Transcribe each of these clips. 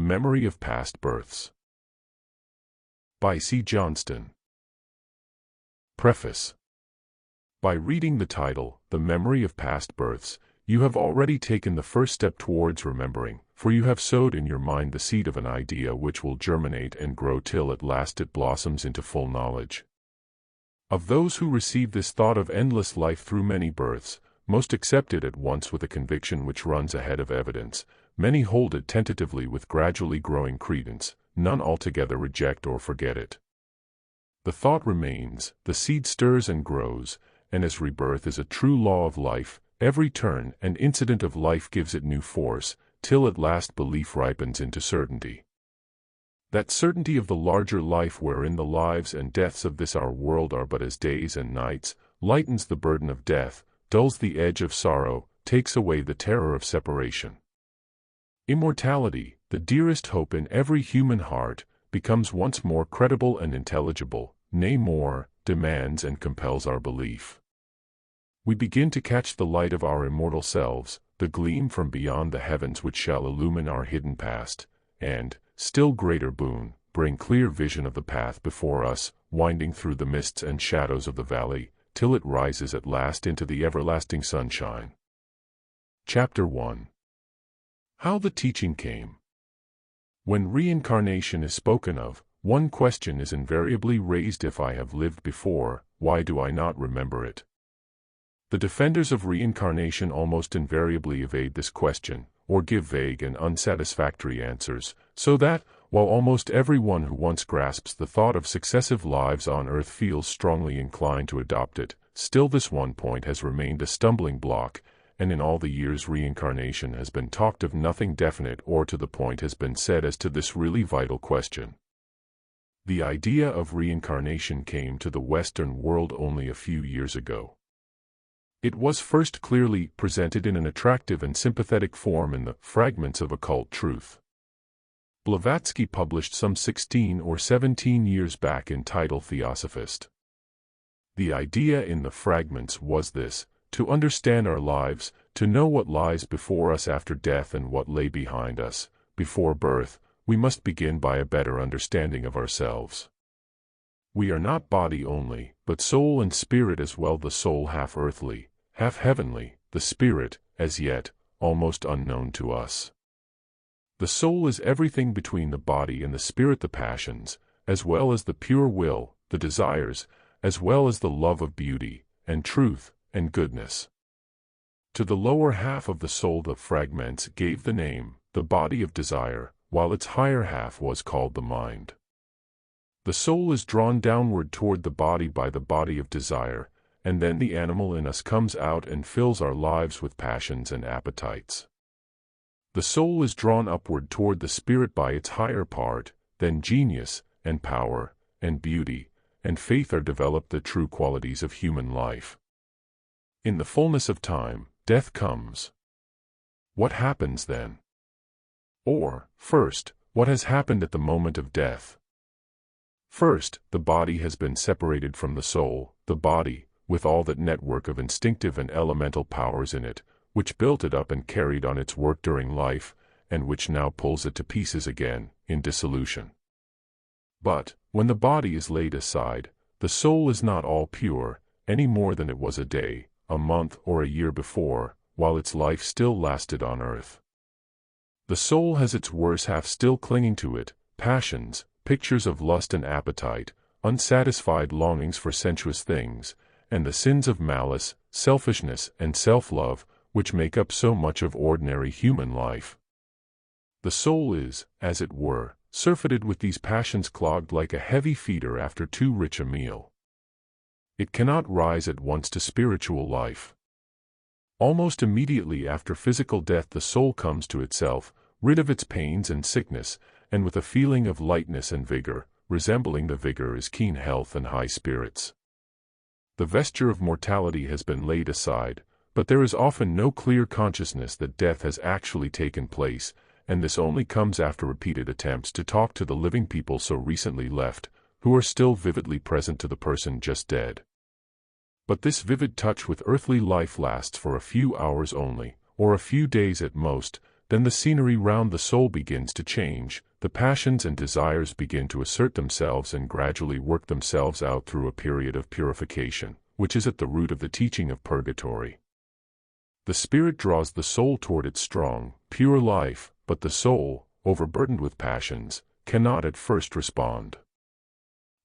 Memory of Past Births. By C. Johnston. Preface. By reading the title, The Memory of Past Births, you have already taken the first step towards remembering, for you have sowed in your mind the seed of an idea which will germinate and grow till at last it blossoms into full knowledge. Of those who receive this thought of endless life through many births, most accept it at once with a conviction which runs ahead of evidence. Many hold it tentatively with gradually growing credence, none altogether reject or forget it. The thought remains, the seed stirs and grows, and as rebirth is a true law of life, every turn and incident of life gives it new force, till at last belief ripens into certainty. That certainty of the larger life wherein the lives and deaths of this our world are but as days and nights, lightens the burden of death, dulls the edge of sorrow, takes away the terror of separation. Immortality, the dearest hope in every human heart, becomes once more credible and intelligible, nay more, demands and compels our belief. We begin to catch the light of our immortal selves, the gleam from beyond the heavens which shall illumine our hidden past, and, still greater boon, bring clear vision of the path before us, winding through the mists and shadows of the valley, till it rises at last into the everlasting sunshine. Chapter 1. How the Teaching Came. When reincarnation is spoken of, one question is invariably raised: if I have lived before, why do I not remember it? The defenders of reincarnation almost invariably evade this question, or give vague and unsatisfactory answers, so that, while almost everyone who once grasps the thought of successive lives on earth feels strongly inclined to adopt it, still this one point has remained a stumbling block, and in all the years reincarnation has been talked of, nothing definite or to the point has been said as to this really vital question. The idea of reincarnation came to the Western world only a few years ago. It was first clearly presented in an attractive and sympathetic form in the Fragments of Occult Truth. Blavatsky published some 16 or 17 years back entitled Theosophist. The idea in the fragments was this: to understand our lives, to know what lies before us after death and what lay behind us, before birth, we must begin by a better understanding of ourselves. We are not body only, but soul and spirit as well, the soul half earthly, half heavenly, the spirit, as yet, almost unknown to us. The soul is everything between the body and the spirit, the passions, as well as the pure will, the desires, as well as the love of beauty, and truth, and goodness. To the lower half of the soul the fragments gave the name, the body of desire, while its higher half was called the mind. The soul is drawn downward toward the body by the body of desire, and then the animal in us comes out and fills our lives with passions and appetites. The soul is drawn upward toward the spirit by its higher part, then genius, and power, and beauty, and faith are developed, the true qualities of human life. In the fullness of time, death comes. What happens then? Or, first, what has happened at the moment of death? First, the body has been separated from the soul, the body, with all that network of instinctive and elemental powers in it, which built it up and carried on its work during life, and which now pulls it to pieces again, in dissolution. But, when the body is laid aside, the soul is not all pure, any more than it was a day, a month or a year before, while its life still lasted on earth. The soul has its worse half still clinging to it, passions, pictures of lust and appetite, unsatisfied longings for sensuous things, and the sins of malice, selfishness, and self-love, which make up so much of ordinary human life. The soul is, as it were, surfeited with these passions, clogged like a heavy feeder after too rich a meal. It cannot rise at once to spiritual life. Almost immediately after physical death the soul comes to itself, rid of its pains and sickness, and with a feeling of lightness and vigor, resembling the vigor is keen health and high spirits. The vesture of mortality has been laid aside, but there is often no clear consciousness that death has actually taken place, and this only comes after repeated attempts to talk to the living people so recently left, who are still vividly present to the person just dead. But this vivid touch with earthly life lasts for a few hours only, or a few days at most, then the scenery round the soul begins to change, the passions and desires begin to assert themselves and gradually work themselves out through a period of purification, which is at the root of the teaching of purgatory. The spirit draws the soul toward its strong, pure life, but the soul, overburdened with passions, cannot at first respond.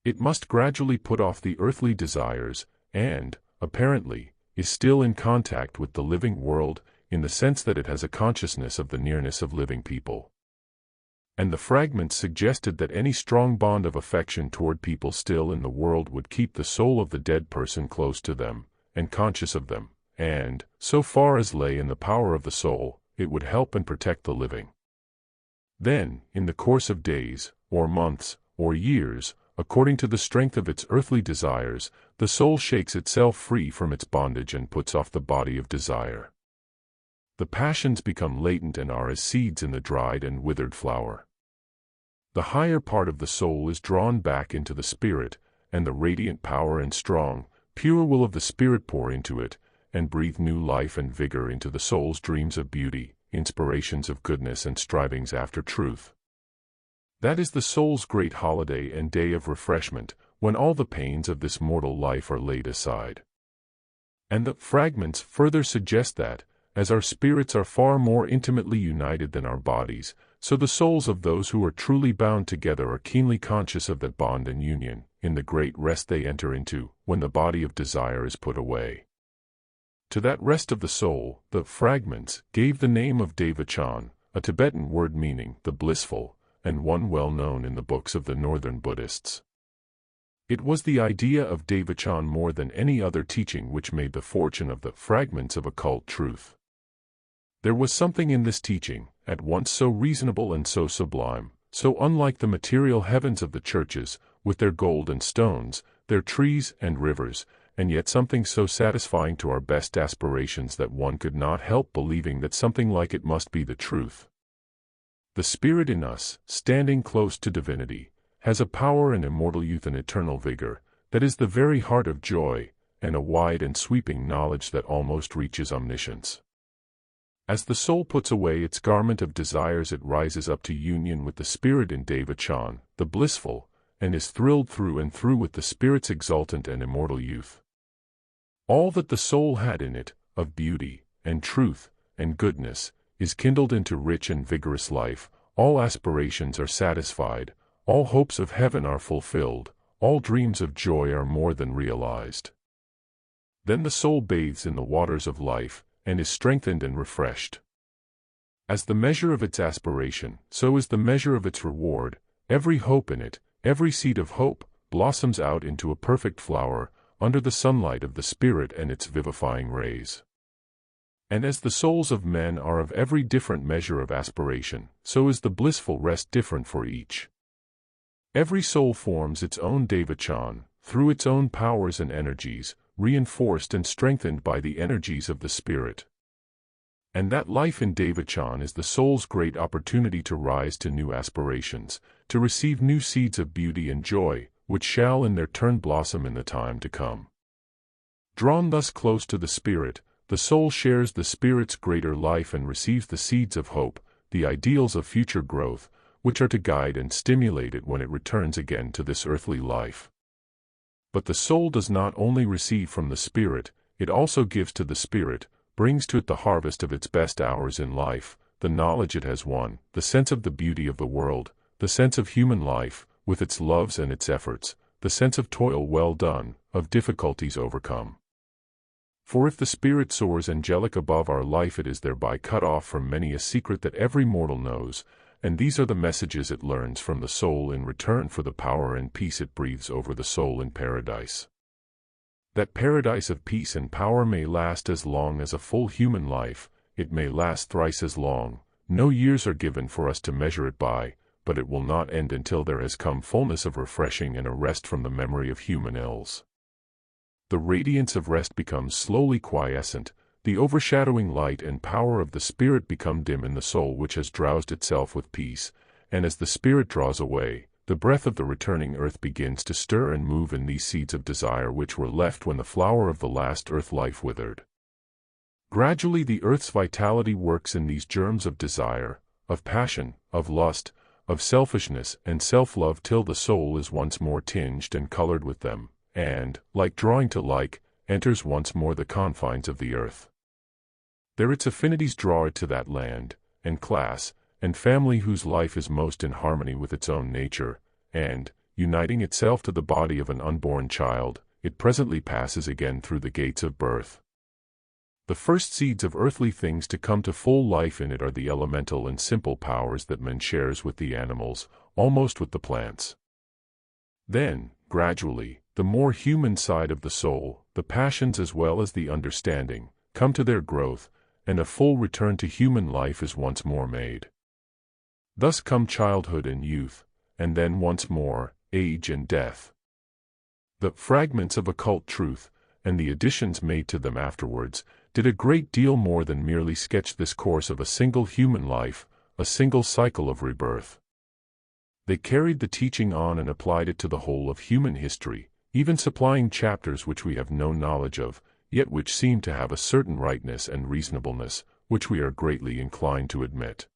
It must gradually put off the earthly desires, and, apparently, is still in contact with the living world, in the sense that it has a consciousness of the nearness of living people. And the fragments suggested that any strong bond of affection toward people still in the world would keep the soul of the dead person close to them, and conscious of them, and, so far as lay in the power of the soul, it would help and protect the living. Then, in the course of days, or months, or years, according to the strength of its earthly desires, the soul shakes itself free from its bondage and puts off the body of desire. The passions become latent and are as seeds in the dried and withered flower. The higher part of the soul is drawn back into the spirit, and the radiant power and strong, pure will of the spirit pour into it, and breathe new life and vigor into the soul's dreams of beauty, inspirations of goodness and strivings after truth. That is the soul's great holiday and day of refreshment, when all the pains of this mortal life are laid aside. And the fragments further suggest that, as our spirits are far more intimately united than our bodies, so the souls of those who are truly bound together are keenly conscious of that bond and union, in the great rest they enter into, when the body of desire is put away. To that rest of the soul, the fragments gave the name of Devachan, a Tibetan word meaning the blissful, and one well known in the books of the northern Buddhists. It was the idea of Devachan more than any other teaching which made the fortune of the fragments of occult truth. There was something in this teaching, at once so reasonable and so sublime, so unlike the material heavens of the churches, with their gold and stones, their trees and rivers, and yet something so satisfying to our best aspirations that one could not help believing that something like it must be the truth. The spirit in us, standing close to divinity, has a power and immortal youth and eternal vigor, that is the very heart of joy, and a wide and sweeping knowledge that almost reaches omniscience. As the soul puts away its garment of desires, it rises up to union with the spirit in Devachan, the blissful, and is thrilled through and through with the spirit's exultant and immortal youth. All that the soul had in it, of beauty, and truth, and goodness, is kindled into rich and vigorous life, all aspirations are satisfied, all hopes of heaven are fulfilled, all dreams of joy are more than realized. Then the soul bathes in the waters of life, and is strengthened and refreshed. As the measure of its aspiration, so is the measure of its reward. Every hope in it, every seed of hope, blossoms out into a perfect flower, under the sunlight of the Spirit and its vivifying rays. And as the souls of men are of every different measure of aspiration, so is the blissful rest different for each. Every soul forms its own Devachan, through its own powers and energies, reinforced and strengthened by the energies of the Spirit. And that life in Devachan is the soul's great opportunity to rise to new aspirations, to receive new seeds of beauty and joy, which shall in their turn blossom in the time to come. Drawn thus close to the Spirit, the soul shares the Spirit's greater life and receives the seeds of hope, the ideals of future growth, which are to guide and stimulate it when it returns again to this earthly life. But the soul does not only receive from the Spirit, it also gives to the Spirit, brings to it the harvest of its best hours in life, the knowledge it has won, the sense of the beauty of the world, the sense of human life, with its loves and its efforts, the sense of toil well done, of difficulties overcome. For if the Spirit soars angelic above our life, it is thereby cut off from many a secret that every mortal knows, and these are the messages it learns from the soul in return for the power and peace it breathes over the soul in paradise. That paradise of peace and power may last as long as a full human life, it may last thrice as long, no years are given for us to measure it by, but it will not end until there has come fullness of refreshing and a rest from the memory of human ills. The radiance of rest becomes slowly quiescent, the overshadowing light and power of the Spirit become dim in the soul which has drowsed itself with peace, and as the Spirit draws away, the breath of the returning earth begins to stir and move in these seeds of desire which were left when the flower of the last earth life withered. Gradually the earth's vitality works in these germs of desire, of passion, of lust, of selfishness and self-love till the soul is once more tinged and colored with them, and, like drawing to like, enters once more the confines of the earth. There its affinities draw it to that land, and class, and family whose life is most in harmony with its own nature, and, uniting itself to the body of an unborn child, it presently passes again through the gates of birth. The first seeds of earthly things to come to full life in it are the elemental and simple powers that man shares with the animals, almost with the plants. Then, gradually, the more human side of the soul, the passions as well as the understanding, come to their growth, and a full return to human life is once more made. Thus come childhood and youth, and then once more, age and death. The fragments of occult truth, and the additions made to them afterwards, did a great deal more than merely sketch this course of a single human life, a single cycle of rebirth. They carried the teaching on and applied it to the whole of human history, even supplying chapters which we have no knowledge of, yet which seem to have a certain rightness and reasonableness, which we are greatly inclined to admit.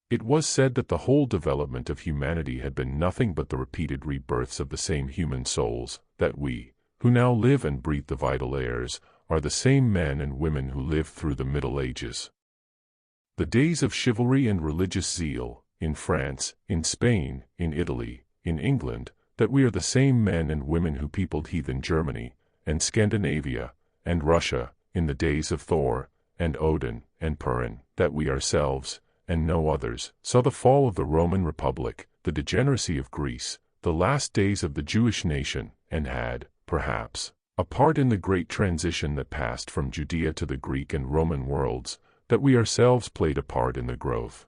It was said that the whole development of humanity had been nothing but the repeated rebirths of the same human souls, that we, who now live and breathe the vital airs, are the same men and women who lived through the Middle Ages. The days of chivalry and religious zeal, in France, in Spain, in Italy, in England, that we are the same men and women who peopled heathen Germany, and Scandinavia, and Russia, in the days of Thor, and Odin, and Purin, that we ourselves, and no others, saw the fall of the Roman Republic, the degeneracy of Greece, the last days of the Jewish nation, and had, perhaps, a part in the great transition that passed from Judea to the Greek and Roman worlds, that we ourselves played a part in the growth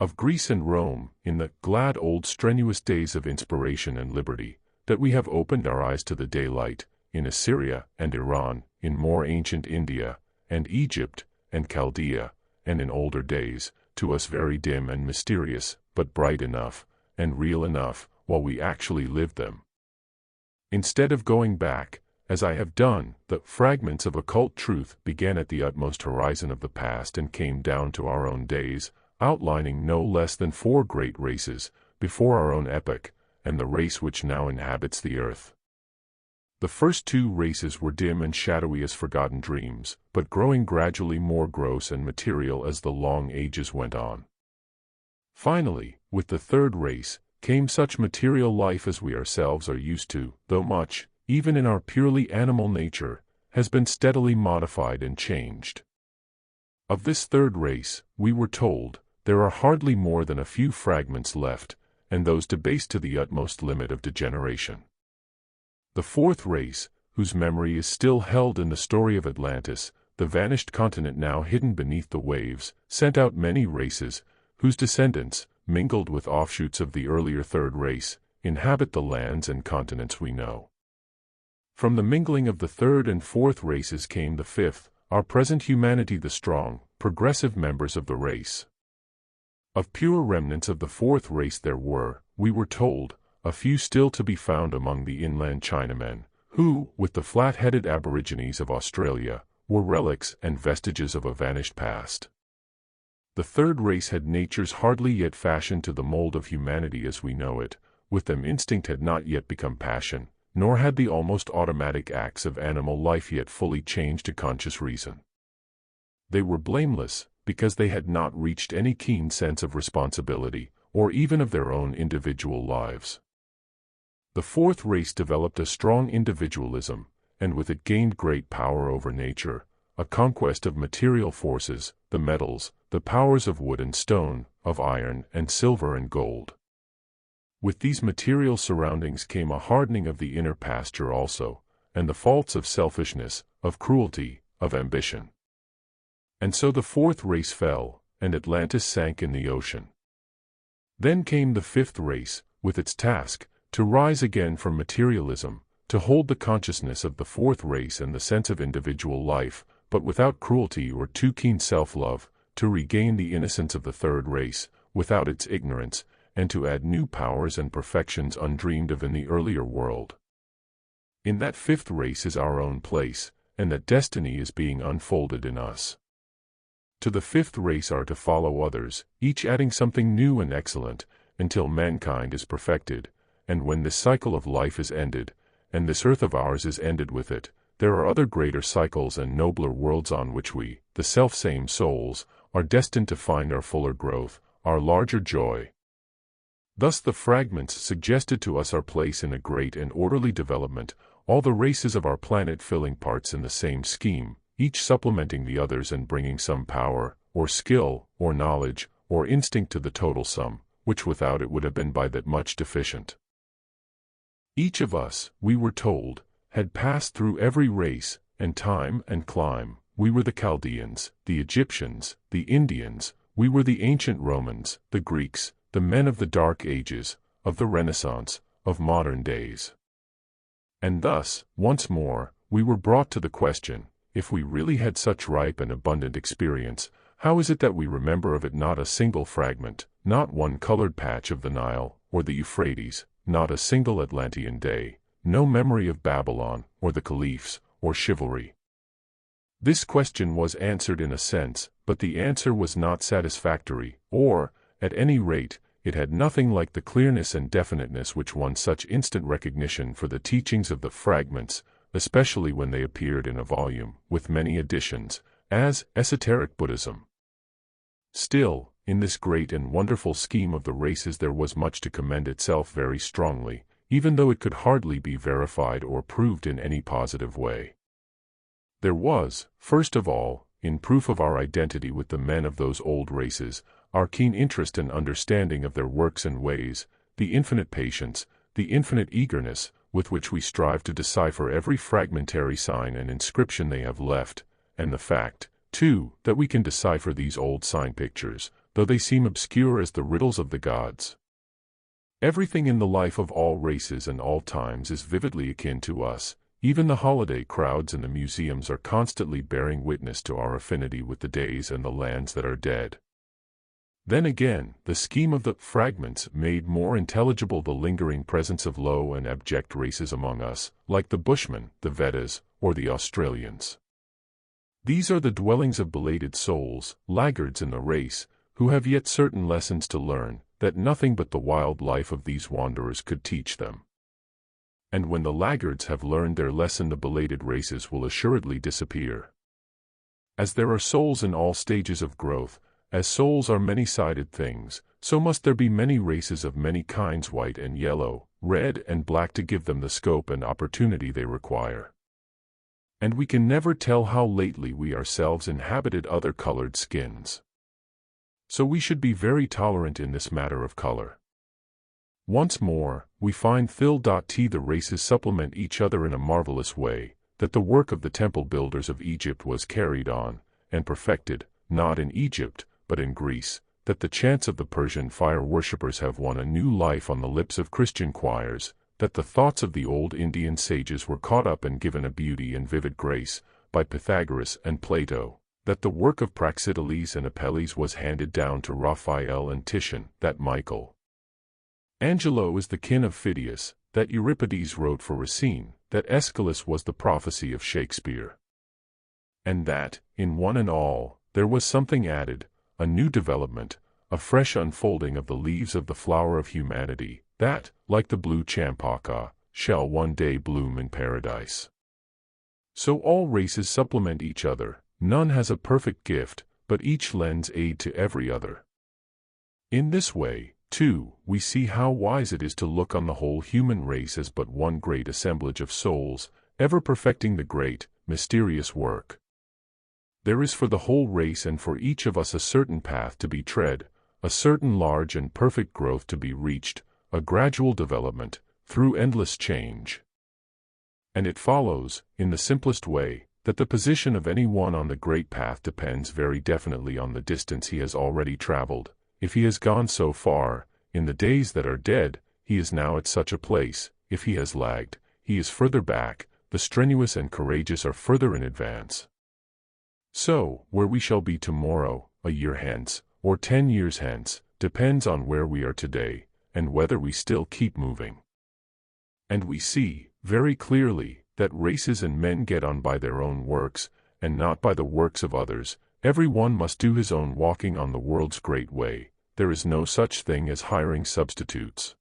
of Greece and Rome, in the glad old strenuous days of inspiration and liberty, that we have opened our eyes to the daylight, in Assyria and Iran, in more ancient India, and Egypt, and Chaldea, and in older days, to us very dim and mysterious, but bright enough, and real enough, while we actually lived them. Instead of going back, as I have done, the fragments of occult truth began at the utmost horizon of the past and came down to our own days, outlining no less than 4 great races, before our own epoch, and the race which now inhabits the earth. The first 2 races were dim and shadowy as forgotten dreams, but growing gradually more gross and material as the long ages went on. Finally, with the 3rd race, came such material life as we ourselves are used to, though much, even in our purely animal nature, has been steadily modified and changed. Of this 3rd race, we were told, there are hardly more than a few fragments left, and those debased to the utmost limit of degeneration. The 4th race, whose memory is still held in the story of Atlantis, the vanished continent now hidden beneath the waves, sent out many races, whose descendants, mingled with offshoots of the earlier 3rd race, inhabit the lands and continents we know. From the mingling of the 3rd and 4th races came the 5th, our present humanity, the strong, progressive members of the race. Of pure remnants of the 4th race there were, we were told, a few still to be found among the inland Chinamen, who, with the flat-headed aborigines of Australia, were relics and vestiges of a vanished past. The 3rd race had natures hardly yet fashioned to the mold of humanity as we know it, with them instinct had not yet become passion, nor had the almost automatic acts of animal life yet fully changed to conscious reason. They were blameless, because they had not reached any keen sense of responsibility, or even of their own individual lives. The 4th race developed a strong individualism, and with it gained great power over nature, a conquest of material forces, the metals, the powers of wood and stone, of iron and silver and gold. With these material surroundings came a hardening of the inner pasture also, and the faults of selfishness, of cruelty, of ambition. And so the 4th race fell, and Atlantis sank in the ocean. Then came the 5th race, with its task, to rise again from materialism, to hold the consciousness of the 4th race and the sense of individual life, but without cruelty or too keen self-love, to regain the innocence of the 3rd race, without its ignorance, and to add new powers and perfections undreamed of in the earlier world. In that 5th race is our own place, and that destiny is being unfolded in us. To the fifth race are to follow others, each adding something new and excellent, until mankind is perfected, and when this cycle of life is ended, and this earth of ours is ended with it, there are other greater cycles and nobler worlds on which we, the self-same souls, are destined to find our fuller growth, our larger joy. Thus the fragments suggested to us our place in a great and orderly development, all the races of our planet filling parts in the same scheme, each supplementing the others and bringing some power, or skill, or knowledge, or instinct to the total sum, which without it would have been by that much deficient. Each of us, we were told, had passed through every race, and time and clime. We were the Chaldeans, the Egyptians, the Indians, we were the ancient Romans, the Greeks, the men of the Dark Ages, of the Renaissance, of modern days. And thus, once more, we were brought to the question, if we really had such ripe and abundant experience, how is it that we remember of it not a single fragment, not one colored patch of the Nile, or the Euphrates, not a single Atlantean day, no memory of Babylon, or the caliphs, or chivalry? This question was answered in a sense, but the answer was not satisfactory, or, at any rate, it had nothing like the clearness and definiteness which won such instant recognition for the teachings of the fragments, especially when they appeared in a volume, with many additions, as esoteric Buddhism. Still, in this great and wonderful scheme of the races there was much to commend itself very strongly, even though it could hardly be verified or proved in any positive way. There was, first of all, in proof of our identity with the men of those old races, our keen interest and understanding of their works and ways, the infinite patience, the infinite eagerness, with which we strive to decipher every fragmentary sign and inscription they have left, and the fact, too, that we can decipher these old sign pictures, though they seem obscure as the riddles of the gods. Everything in the life of all races and all times is vividly akin to us. Even the holiday crowds in the museums are constantly bearing witness to our affinity with the days and the lands that are dead. Then again, the scheme of the fragments made more intelligible the lingering presence of low and abject races among us, like the Bushmen, the Vedas, or the Australians. These are the dwellings of belated souls, laggards in the race, who have yet certain lessons to learn, that nothing but the wild life of these wanderers could teach them. And when the laggards have learned their lesson, the belated races will assuredly disappear. As there are souls in all stages of growth, as souls are many-sided things, so must there be many races of many kinds, white and yellow, red and black, to give them the scope and opportunity they require. And we can never tell how lately we ourselves inhabited other colored skins. So we should be very tolerant in this matter of color. Once more, we find the races supplement each other in a marvelous way, that the work of the temple builders of Egypt was carried on, and perfected, not in Egypt, but in Greece, that the chants of the Persian fire worshippers have won a new life on the lips of Christian choirs, that the thoughts of the old Indian sages were caught up and given a beauty and vivid grace, by Pythagoras and Plato, that the work of Praxiteles and Apelles was handed down to Raphael and Titian, that Michael Angelo is the kin of Phidias, that Euripides wrote for Racine, that Aeschylus was the prophecy of Shakespeare. And that, in one and all, there was something added, a new development, a fresh unfolding of the leaves of the flower of humanity, that, like the blue champaka, shall one day bloom in paradise. So all races supplement each other, none has a perfect gift, but each lends aid to every other. In this way, too, we see how wise it is to look on the whole human race as but one great assemblage of souls, ever perfecting the great, mysterious work. There is for the whole race and for each of us a certain path to be tread, a certain large and perfect growth to be reached, a gradual development, through endless change. And it follows, in the simplest way, that the position of any one on the great path depends very definitely on the distance he has already traveled. If he has gone so far, in the days that are dead, he is now at such a place. If he has lagged, he is further back. The strenuous and courageous are further in advance. So, where we shall be tomorrow, a year hence, or 10 years hence, depends on where we are today, and whether we still keep moving. And we see, very clearly, that races and men get on by their own works, and not by the works of others. Every one must do his own walking on the world's great way. There is no such thing as hiring substitutes.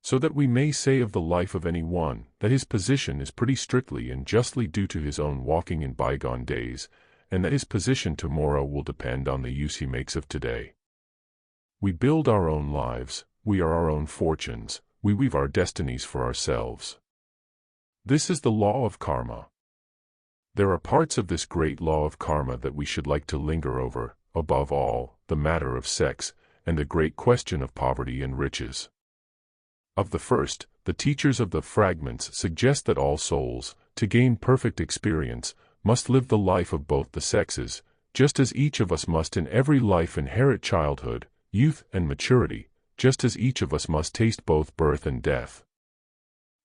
So that we may say of the life of any one, that his position is pretty strictly and justly due to his own walking in bygone days, and that his position tomorrow will depend on the use he makes of today. We build our own lives, we are our own fortunes, we weave our destinies for ourselves. This is the law of karma. There are parts of this great law of karma that we should like to linger over, above all, the matter of sex, and the great question of poverty and riches. Of the first, the teachers of the fragments suggest that all souls, to gain perfect experience, must live the life of both the sexes, just as each of us must in every life inherit childhood, youth and maturity, just as each of us must taste both birth and death.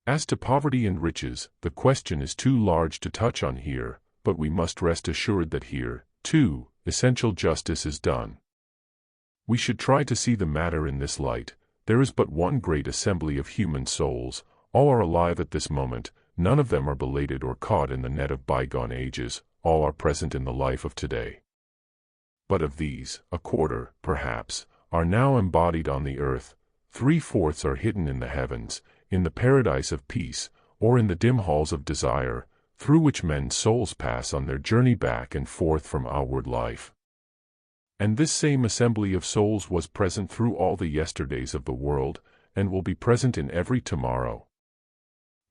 As to poverty and riches, the question is too large to touch on here, but we must rest assured that here, too, essential justice is done. We should try to see the matter in this light. There is but one great assembly of human souls, all are alive at this moment, none of them are belated or caught in the net of bygone ages, all are present in the life of today. But of these, a quarter, perhaps, are now embodied on the earth, 3/4 are hidden in the heavens, in the paradise of peace, or in the dim halls of desire, through which men's souls pass on their journey back and forth from outward life. And this same assembly of souls was present through all the yesterdays of the world, and will be present in every tomorrow.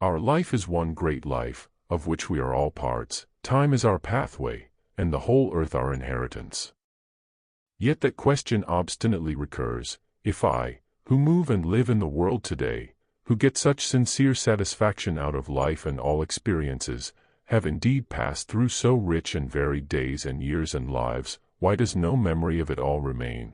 Our life is one great life, of which we are all parts, time is our pathway, and the whole earth our inheritance. Yet that question obstinately recurs, if I, who move and live in the world today, who get such sincere satisfaction out of life and all experiences, have indeed passed through so rich and varied days and years and lives, why does no memory of it all remain?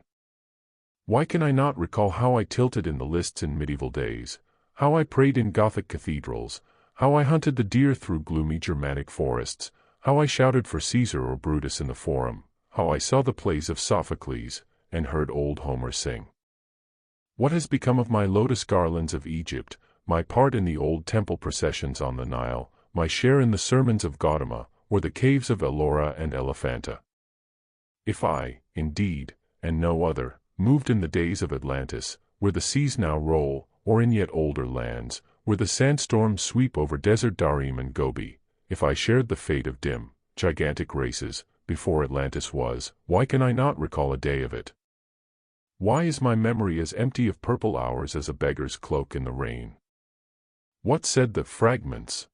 Why can I not recall how I tilted in the lists in medieval days, how I prayed in Gothic cathedrals, how I hunted the deer through gloomy Germanic forests, how I shouted for Caesar or Brutus in the Forum, how I saw the plays of Sophocles, and heard old Homer sing? What has become of my lotus garlands of Egypt, my part in the old temple processions on the Nile, my share in the sermons of Gautama, or the caves of Ellora and Elephanta? If I, indeed, and no other, moved in the days of Atlantis, where the seas now roll, or in yet older lands, where the sandstorms sweep over desert Darim and Gobi, if I shared the fate of dim, gigantic races, before Atlantis was, why can I not recall a day of it? Why is my memory as empty of purple hours as a beggar's cloak in the rain? What said the fragments?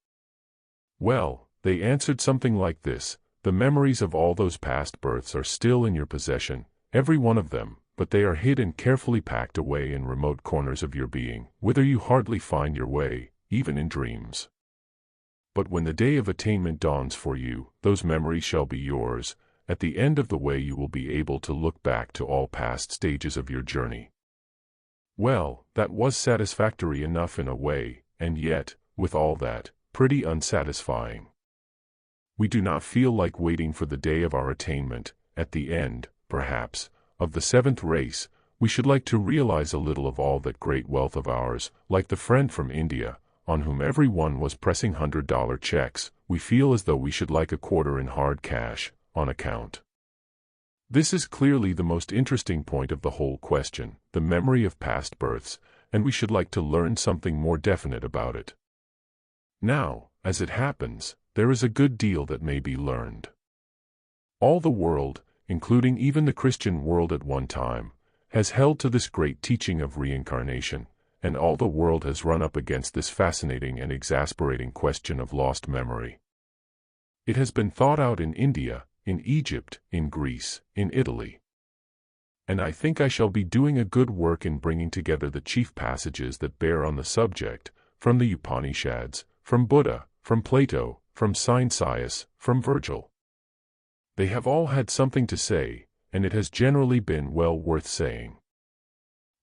Well, they answered something like this: the memories of all those past births are still in your possession, every one of them, but they are hid and carefully packed away in remote corners of your being, whither you hardly find your way, even in dreams. But when the day of attainment dawns for you, those memories shall be yours. At the end of the way you will be able to look back to all past stages of your journey. Well, that was satisfactory enough in a way, and yet, with all that, pretty unsatisfying. We do not feel like waiting for the day of our attainment. At the end, perhaps, of the seventh race, we should like to realize a little of all that great wealth of ours, like the friend from India, on whom every one was pressing $100 checks. We feel as though we should like a quarter in hard cash, on account. This is clearly the most interesting point of the whole question, the memory of past births, and we should like to learn something more definite about it. Now, as it happens, there is a good deal that may be learned. All the world, including even the Christian world at one time, has held to this great teaching of reincarnation, and all the world has run up against this fascinating and exasperating question of lost memory. It has been thought out in India, in Egypt, in Greece, in Italy. And I think I shall be doing a good work in bringing together the chief passages that bear on the subject, from the Upanishads, from Buddha, from Plato, from Saint-Sias, from Virgil. They have all had something to say, and it has generally been well worth saying.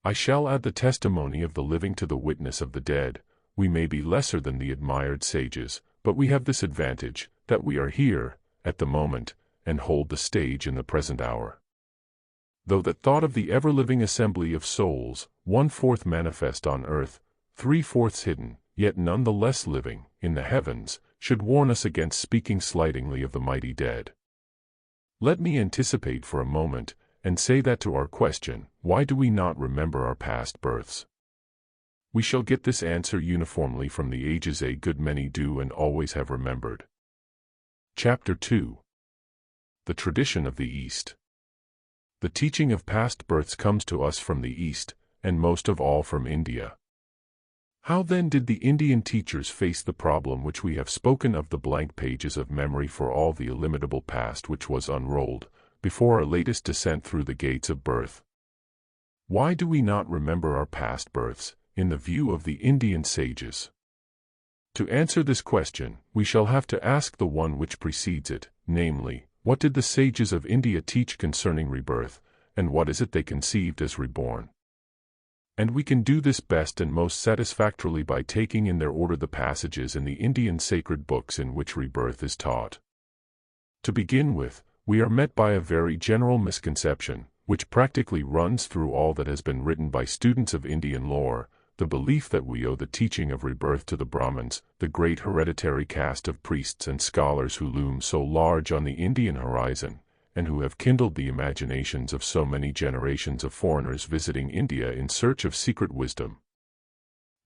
I shall add the testimony of the living to the witness of the dead. We may be lesser than the admired sages, but we have this advantage, that we are here, at the moment, and hold the stage in the present hour. Though that thought of the ever-living assembly of souls, 1/4 manifest on earth, 3/4 hidden, yet none the less living, in the heavens, should warn us against speaking slightingly of the mighty dead. Let me anticipate for a moment, and say that to our question, why do we not remember our past births? We shall get this answer uniformly from the ages a good many do and always have remembered. Chapter 2. The Tradition of the East. The teaching of past births comes to us from the East, and most of all from India. How then did the Indian teachers face the problem which we have spoken of, the blank pages of memory for all the illimitable past which was unrolled, before our latest descent through the gates of birth? Why do we not remember our past births, in the view of the Indian sages? To answer this question, we shall have to ask the one which precedes it, namely, what did the sages of India teach concerning rebirth, and what is it they conceived as reborn? And we can do this best and most satisfactorily by taking in their order the passages in the Indian sacred books in which rebirth is taught. To begin with, we are met by a very general misconception, which practically runs through all that has been written by students of Indian lore, the belief that we owe the teaching of rebirth to the Brahmins, the great hereditary caste of priests and scholars who loom so large on the Indian horizon, and who have kindled the imaginations of so many generations of foreigners visiting India in search of secret wisdom.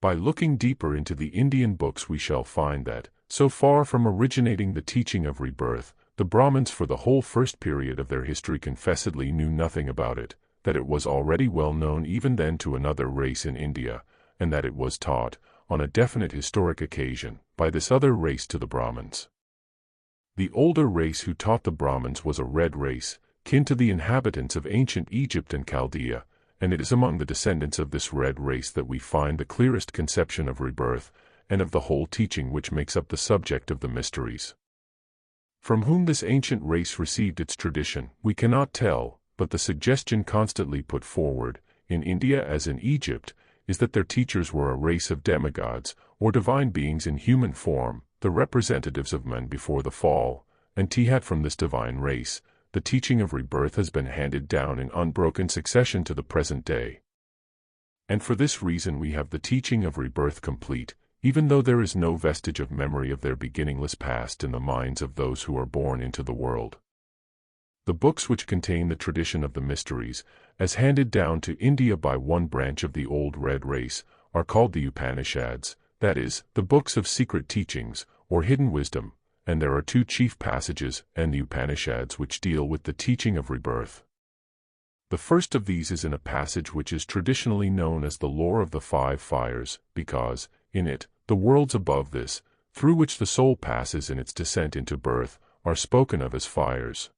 By looking deeper into the Indian books we shall find that, so far from originating the teaching of rebirth, the Brahmins for the whole first period of their history confessedly knew nothing about it, that it was already well known even then to another race in India, and that it was taught, on a definite historic occasion, by this other race to the Brahmins. The older race who taught the Brahmins was a red race, kin to the inhabitants of ancient Egypt and Chaldea, and it is among the descendants of this red race that we find the clearest conception of rebirth, and of the whole teaching which makes up the subject of the mysteries. From whom this ancient race received its tradition, we cannot tell, but the suggestion constantly put forward, in India as in Egypt, is that their teachers were a race of demigods, or divine beings in human form, the representatives of men before the fall, and from this divine race, the teaching of rebirth has been handed down in unbroken succession to the present day. And for this reason we have the teaching of rebirth complete, even though there is no vestige of memory of their beginningless past in the minds of those who are born into the world. The books which contain the tradition of the mysteries, as handed down to India by one branch of the old red race, are called the Upanishads, that is, the books of secret teachings, or hidden wisdom, and there are two chief passages in the Upanishads which deal with the teaching of rebirth. The first of these is in a passage which is traditionally known as the Lore of the Five Fires, because, in it, the worlds above this, through which the soul passes in its descent into birth, are spoken of as fires.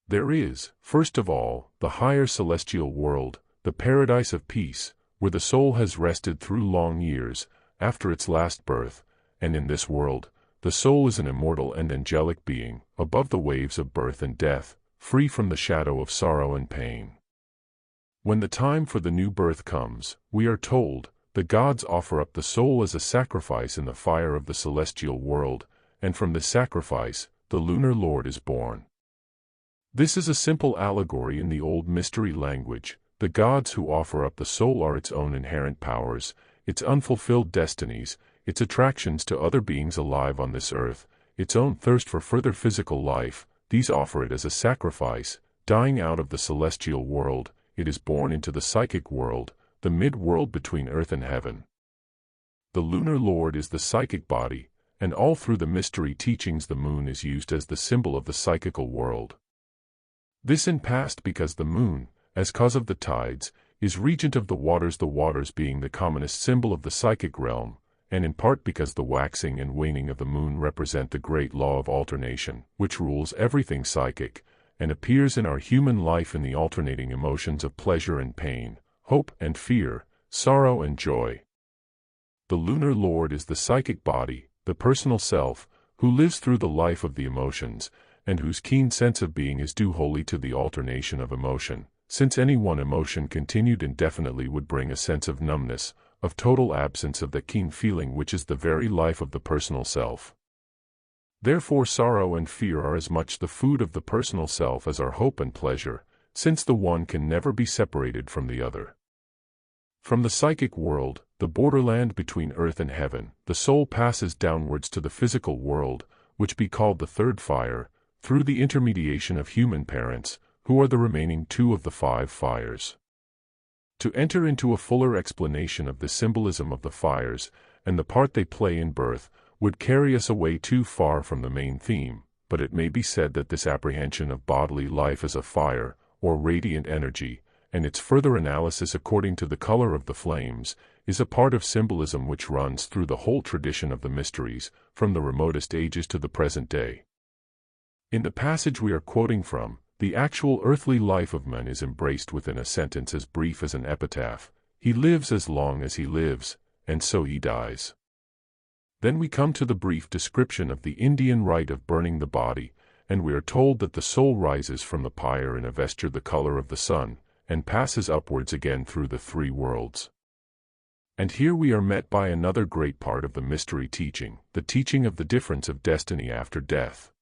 There is, first of all, the higher celestial world, the paradise of peace, where the soul has rested through long years, after its last birth, and in this world, the soul is an immortal and angelic being, above the waves of birth and death, free from the shadow of sorrow and pain. When the time for the new birth comes, we are told, the gods offer up the soul as a sacrifice in the fire of the celestial world, and from this sacrifice, the lunar lord is born. This is a simple allegory in the old mystery language. The gods who offer up the soul are its own inherent powers, its unfulfilled destinies, its attractions to other beings alive on this earth, its own thirst for further physical life. These offer it as a sacrifice. Dying out of the celestial world, it is born into the psychic world, the mid-world between earth and heaven. The lunar lord is the psychic body, and all through the mystery teachings the moon is used as the symbol of the psychical world. This in past because the moon, as cause of the tides, is regent of the waters being the commonest symbol of the psychic realm, and in part because the waxing and waning of the moon represent the great law of alternation, which rules everything psychic, and appears in our human life in the alternating emotions of pleasure and pain, hope and fear, sorrow and joy. The lunar lord is the psychic body, the personal self, who lives through the life of the emotions, and whose keen sense of being is due wholly to the alternation of emotion, since any one emotion continued indefinitely would bring a sense of numbness, of total absence of the keen feeling which is the very life of the personal self. Therefore sorrow and fear are as much the food of the personal self as are hope and pleasure, since the one can never be separated from the other. From the psychic world, the borderland between earth and heaven, the soul passes downwards to the physical world, which be called the third fire, through the intermediation of human parents, who are the remaining two of the five fires. To enter into a fuller explanation of the symbolism of the fires, and the part they play in birth, would carry us away too far from the main theme, but it may be said that this apprehension of bodily life as a fire, or radiant energy, and its further analysis according to the color of the flames, is a part of symbolism which runs through the whole tradition of the mysteries, from the remotest ages to the present day. In the passage we are quoting from, the actual earthly life of man is embraced within a sentence as brief as an epitaph: he lives as long as he lives, and so he dies. Then we come to the brief description of the Indian rite of burning the body, and we are told that the soul rises from the pyre in a vesture the color of the sun, and passes upwards again through the three worlds. And here we are met by another great part of the mystery teaching, the teaching of the difference of destiny after death.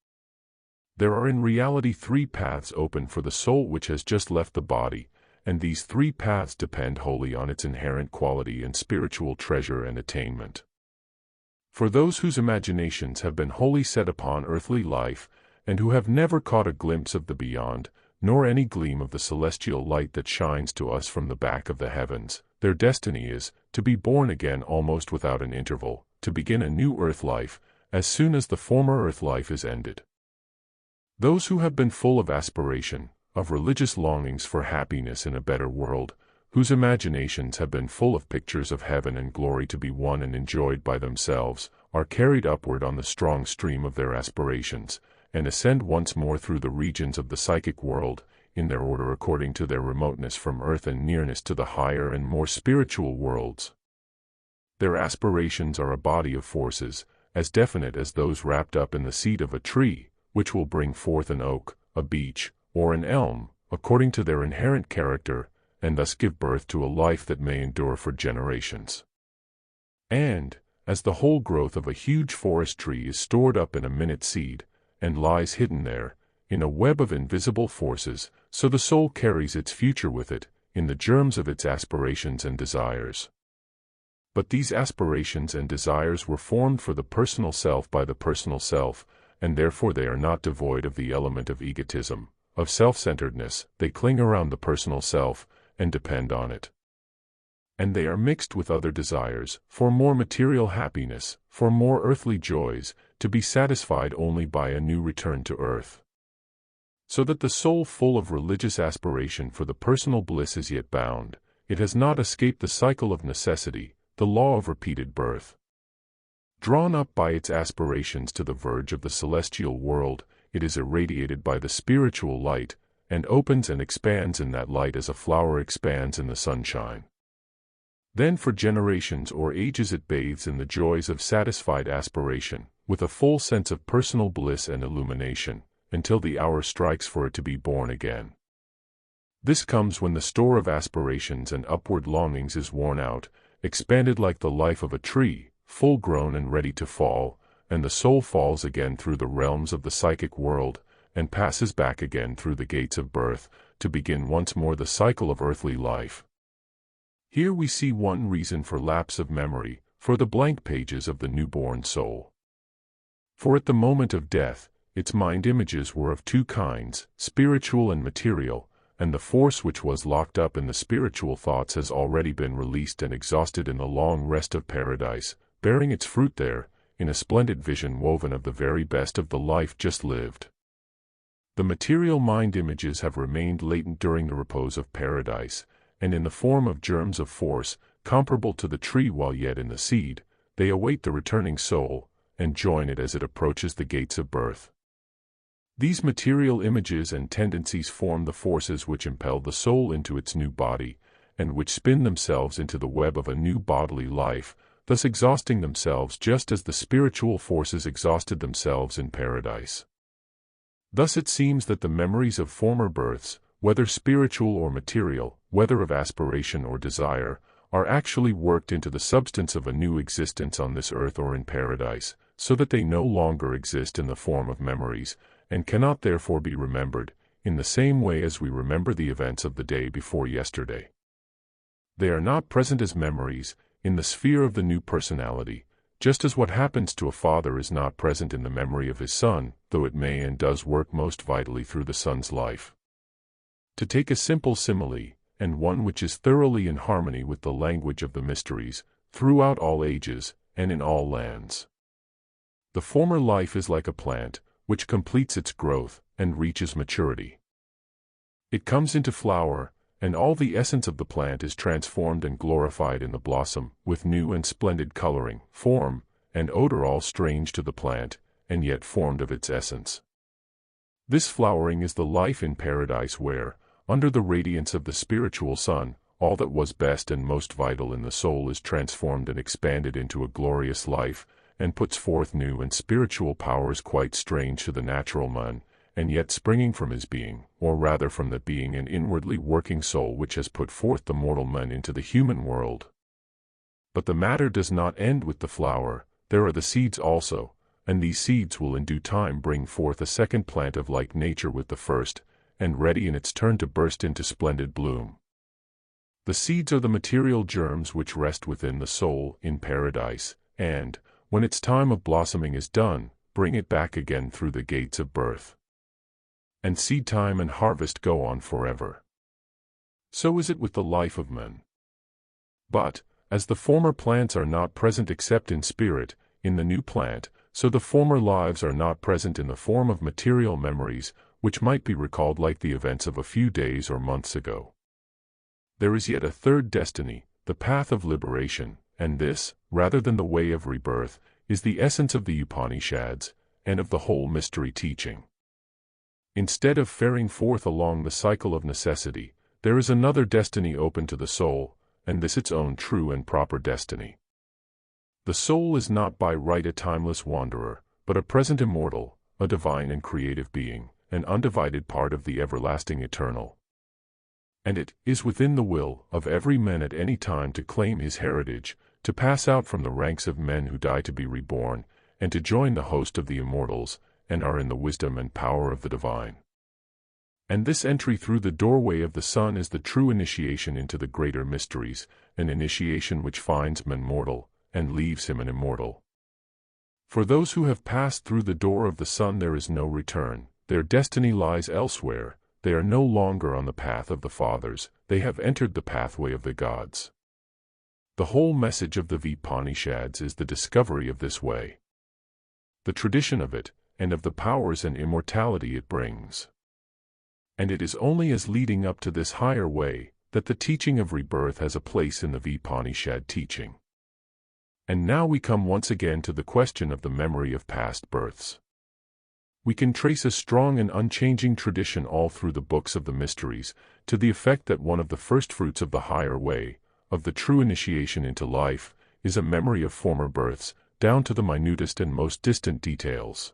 There are in reality three paths open for the soul which has just left the body, and these three paths depend wholly on its inherent quality and spiritual treasure and attainment. For those whose imaginations have been wholly set upon earthly life, and who have never caught a glimpse of the beyond, nor any gleam of the celestial light that shines to us from the back of the heavens, their destiny is to be born again almost without an interval, to begin a new earth life, as soon as the former earth life is ended. Those who have been full of aspiration, of religious longings for happiness in a better world, whose imaginations have been full of pictures of heaven and glory to be won and enjoyed by themselves, are carried upward on the strong stream of their aspirations, and ascend once more through the regions of the psychic world, in their order according to their remoteness from earth and nearness to the higher and more spiritual worlds. Their aspirations are a body of forces, as definite as those wrapped up in the seed of a tree, which will bring forth an oak, a beech, or an elm, according to their inherent character, and thus give birth to a life that may endure for generations. And, as the whole growth of a huge forest tree is stored up in a minute seed, and lies hidden there, in a web of invisible forces, so the soul carries its future with it, in the germs of its aspirations and desires. But these aspirations and desires were formed for the personal self by the personal self, and therefore they are not devoid of the element of egotism, of self-centeredness. They cling around the personal self, and depend on it. And they are mixed with other desires, for more material happiness, for more earthly joys, to be satisfied only by a new return to earth. So that the soul full of religious aspiration for the personal bliss is yet bound, it has not escaped the cycle of necessity, the law of repeated birth. Drawn up by its aspirations to the verge of the celestial world, it is irradiated by the spiritual light, and opens and expands in that light as a flower expands in the sunshine. Then for generations or ages it bathes in the joys of satisfied aspiration, with a full sense of personal bliss and illumination, until the hour strikes for it to be born again. This comes when the store of aspirations and upward longings is worn out, expanded like the life of a tree, full grown and ready to fall, and the soul falls again through the realms of the psychic world, and passes back again through the gates of birth, to begin once more the cycle of earthly life. Here we see one reason for lapse of memory, for the blank pages of the newborn soul. For at the moment of death, its mind images were of two kinds, spiritual and material, and the force which was locked up in the spiritual thoughts has already been released and exhausted in the long rest of paradise, bearing its fruit there, in a splendid vision woven of the very best of the life just lived. The material mind images have remained latent during the repose of paradise, and in the form of germs of force, comparable to the tree while yet in the seed, they await the returning soul, and join it as it approaches the gates of birth. These material images and tendencies form the forces which impel the soul into its new body, and which spin themselves into the web of a new bodily life, thus exhausting themselves just as the spiritual forces exhausted themselves in paradise. Thus it seems that the memories of former births, whether spiritual or material, whether of aspiration or desire, are actually worked into the substance of a new existence on this earth or in paradise, so that they no longer exist in the form of memories, and cannot therefore be remembered, in the same way as we remember the events of the day before yesterday. They are not present as memories, in the sphere of the new personality, just as what happens to a father is not present in the memory of his son, though it may and does work most vitally through the son's life. To take a simple simile, and one which is thoroughly in harmony with the language of the mysteries, throughout all ages, and in all lands. The former life is like a plant, which completes its growth, and reaches maturity. It comes into flower, and all the essence of the plant is transformed and glorified in the blossom, with new and splendid coloring, form, and odor all strange to the plant, and yet formed of its essence. This flowering is the life in paradise where, under the radiance of the spiritual sun, all that was best and most vital in the soul is transformed and expanded into a glorious life, and puts forth new and spiritual powers quite strange to the natural man, and yet springing from his being, or rather from the being and inwardly working soul which has put forth the mortal man into the human world. But the matter does not end with the flower, there are the seeds also, and these seeds will in due time bring forth a second plant of like nature with the first, and ready in its turn to burst into splendid bloom. The seeds are the material germs which rest within the soul in paradise, and, when its time of blossoming is done, bring it back again through the gates of birth. And seed time and harvest go on forever. So is it with the life of men. But, as the former plants are not present except in spirit, in the new plant, so the former lives are not present in the form of material memories, which might be recalled like the events of a few days or months ago. There is yet a third destiny, the path of liberation, and this, rather than the way of rebirth, is the essence of the Upanishads, and of the whole mystery teaching. Instead of faring forth along the cycle of necessity, there is another destiny open to the soul, and this its own true and proper destiny. The soul is not by right a timeless wanderer, but a present immortal, a divine and creative being, an undivided part of the everlasting eternal. And it is within the will of every man at any time to claim his heritage, to pass out from the ranks of men who die to be reborn, and to join the host of the immortals, and are in the wisdom and power of the divine. And this entry through the doorway of the sun is the true initiation into the greater mysteries, an initiation which finds man mortal, and leaves him an immortal. For those who have passed through the door of the sun there is no return, their destiny lies elsewhere, they are no longer on the path of the fathers, they have entered the pathway of the gods. The whole message of the Upanishads is the discovery of this way, the tradition of it, and of the powers and immortality it brings. And it is only as leading up to this higher way, that the teaching of rebirth has a place in the Upanishad teaching. And now we come once again to the question of the memory of past births. We can trace a strong and unchanging tradition all through the books of the mysteries, to the effect that one of the first fruits of the higher way, of the true initiation into life, is a memory of former births, down to the minutest and most distant details.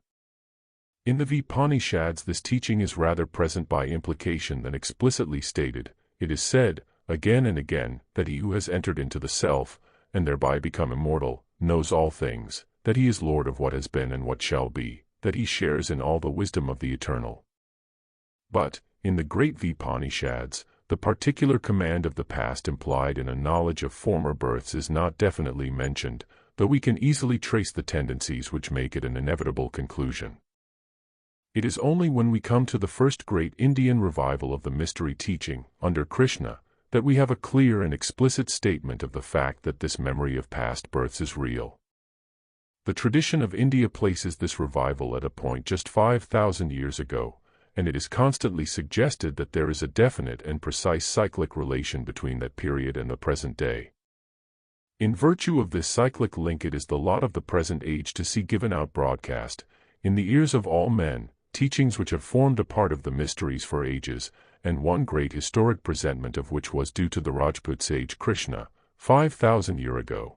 In the Upanishads this teaching is rather present by implication than explicitly stated. It is said, again and again, that he who has entered into the self, and thereby become immortal, knows all things, that he is Lord of what has been and what shall be, that he shares in all the wisdom of the eternal. But, in the great Upanishads, the particular command of the past implied in a knowledge of former births is not definitely mentioned, though we can easily trace the tendencies which make it an inevitable conclusion. It is only when we come to the first great Indian revival of the mystery teaching, under Krishna, that we have a clear and explicit statement of the fact that this memory of past births is real. The tradition of India places this revival at a point just 5,000 years ago, and it is constantly suggested that there is a definite and precise cyclic relation between that period and the present day. In virtue of this cyclic link, it is the lot of the present age to see given out broadcast, in the ears of all men, teachings which have formed a part of the mysteries for ages, and one great historic presentment of which was due to the Rajput sage Krishna, 5,000 years ago.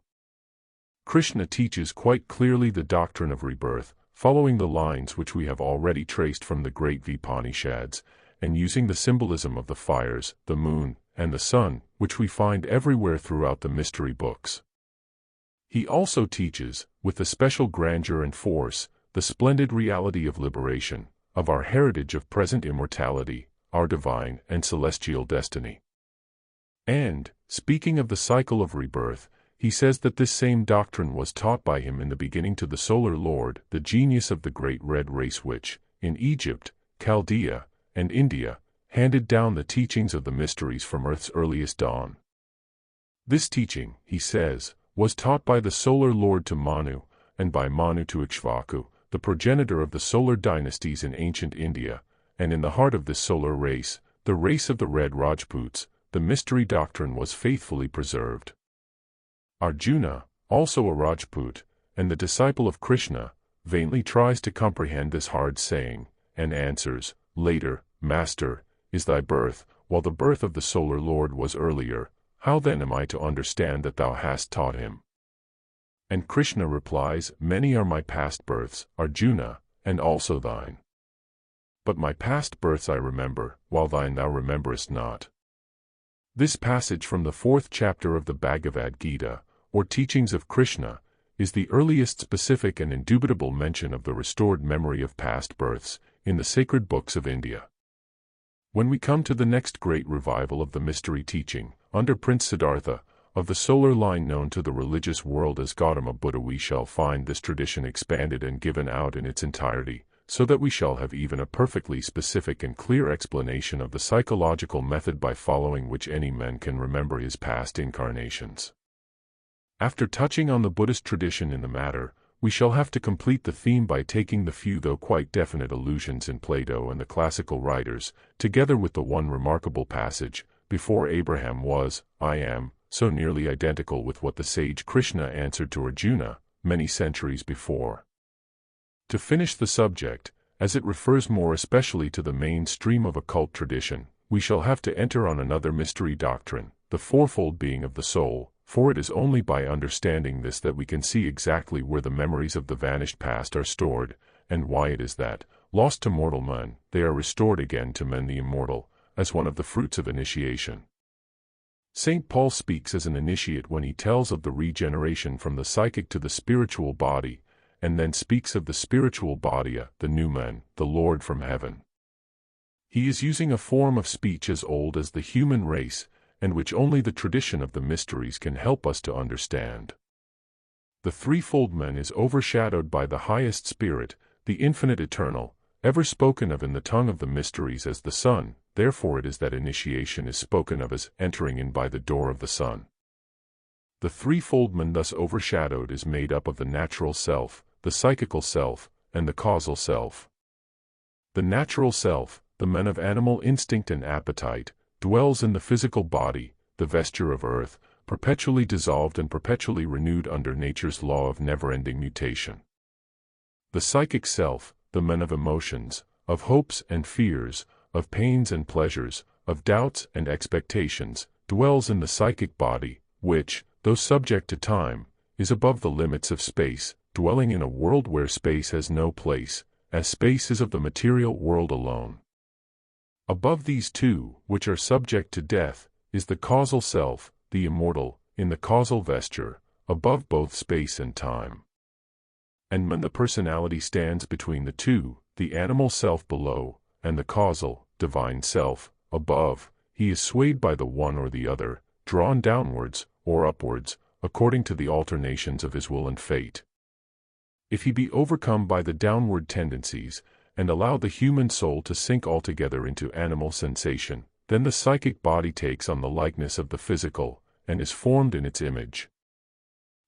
Krishna teaches quite clearly the doctrine of rebirth, following the lines which we have already traced from the great Upanishads, and using the symbolism of the fires, the moon, and the sun, which we find everywhere throughout the mystery books. He also teaches, with especial grandeur and force, the splendid reality of liberation, of our heritage of present immortality, our divine and celestial destiny. And, speaking of the cycle of rebirth, he says that this same doctrine was taught by him in the beginning to the Solar Lord, the genius of the great red race which, in Egypt, Chaldea, and India, handed down the teachings of the mysteries from Earth's earliest dawn. This teaching, he says, was taught by the Solar Lord to Manu, and by Manu to Ikshvaku, the progenitor of the solar dynasties in ancient India, and in the heart of this solar race, the race of the red Rajputs, the mystery doctrine was faithfully preserved. Arjuna, also a Rajput, and the disciple of Krishna, vainly tries to comprehend this hard saying, and answers, later, Master, is thy birth, while the birth of the Solar Lord was earlier, how then am I to understand that thou hast taught him? And Krishna replies, Many are my past births, Arjuna, and also thine. But my past births I remember, while thine thou rememberest not. This passage from the 4th chapter of the Bhagavad Gita, or Teachings of Krishna, is the earliest specific and indubitable mention of the restored memory of past births in the sacred books of India. When we come to the next great revival of the mystery teaching, under Prince Siddhartha, of the solar line known to the religious world as Gautama Buddha, we shall find this tradition expanded and given out in its entirety, so that we shall have even a perfectly specific and clear explanation of the psychological method by following which any man can remember his past incarnations. After touching on the Buddhist tradition in the matter, we shall have to complete the theme by taking the few though quite definite allusions in Plato and the classical writers, together with the one remarkable passage, before Abraham was, I am, so nearly identical with what the sage Krishna answered to Arjuna, many centuries before. To finish the subject, as it refers more especially to the mainstream of occult tradition, we shall have to enter on another mystery doctrine, the fourfold being of the soul, for it is only by understanding this that we can see exactly where the memories of the vanished past are stored, and why it is that, lost to mortal men, they are restored again to men the immortal, as one of the fruits of initiation. St. Paul speaks as an initiate when he tells of the regeneration from the psychic to the spiritual body, and then speaks of the spiritual body, the new man, the Lord from heaven. He is using a form of speech as old as the human race, and which only the tradition of the mysteries can help us to understand. The threefold man is overshadowed by the highest spirit, the infinite eternal, ever spoken of in the tongue of the mysteries as the Son, therefore it is that initiation is spoken of as entering in by the door of the Son. The threefold man thus overshadowed is made up of the natural self, the psychical self, and the causal self. The natural self, the man of animal instinct and appetite, dwells in the physical body, the vesture of earth, perpetually dissolved and perpetually renewed under nature's law of never-ending mutation. The psychic self, the man of emotions, of hopes and fears, of pains and pleasures, of doubts and expectations, dwells in the psychic body, which, though subject to time, is above the limits of space, dwelling in a world where space has no place, as space is of the material world alone. Above these two, which are subject to death, is the causal self, the immortal, in the causal vesture, above both space and time. And when the personality stands between the two, the animal self below, and the causal, divine self, above, he is swayed by the one or the other, drawn downwards, or upwards, according to the alternations of his will and fate. If he be overcome by the downward tendencies, and allow the human soul to sink altogether into animal sensation, then the psychic body takes on the likeness of the physical, and is formed in its image.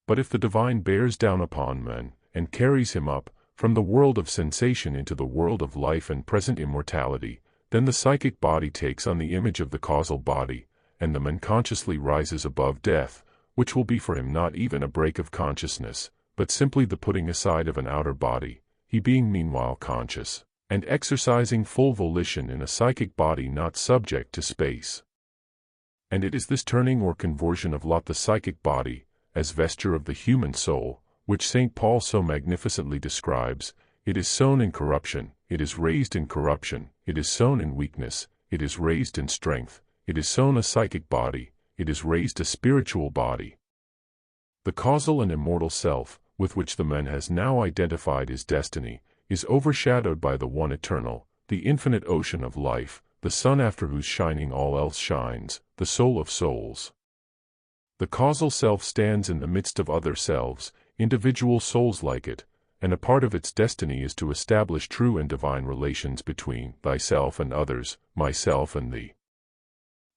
But if the divine bears down upon man, and carries him up, from the world of sensation into the world of life and present immortality, then the psychic body takes on the image of the causal body, and the man consciously rises above death, which will be for him not even a break of consciousness, but simply the putting aside of an outer body, he being meanwhile conscious, and exercising full volition in a psychic body not subject to space. And it is this turning or conversion of lot the psychic body, as vesture of the human soul, which St. Paul so magnificently describes. It is sown in corruption, it is raised in corruption, it is sown in weakness, it is raised in strength, it is sown a psychic body, it is raised a spiritual body. The causal and immortal self, with which the man has now identified his destiny, is overshadowed by the one eternal, the infinite ocean of life, the sun after whose shining all else shines, the soul of souls. The causal self stands in the midst of other selves, individual souls like it, and a part of its destiny is to establish true and divine relations between thyself and others, myself and thee.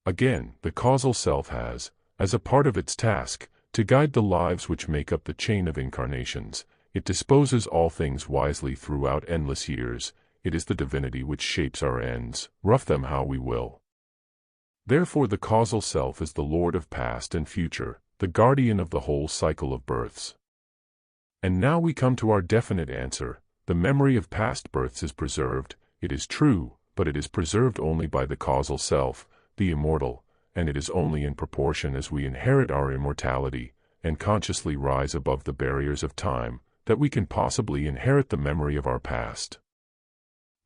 Again, the causal self has, as a part of its task, to guide the lives which make up the chain of incarnations. It disposes all things wisely throughout endless years. It is the divinity which shapes our ends, rough them how we will. Therefore the causal self is the Lord of past and future, the guardian of the whole cycle of births. And now we come to our definite answer. The memory of past births is preserved, it is true, but it is preserved only by the causal self, the immortal, and it is only in proportion as we inherit our immortality, and consciously rise above the barriers of time, that we can possibly inherit the memory of our past.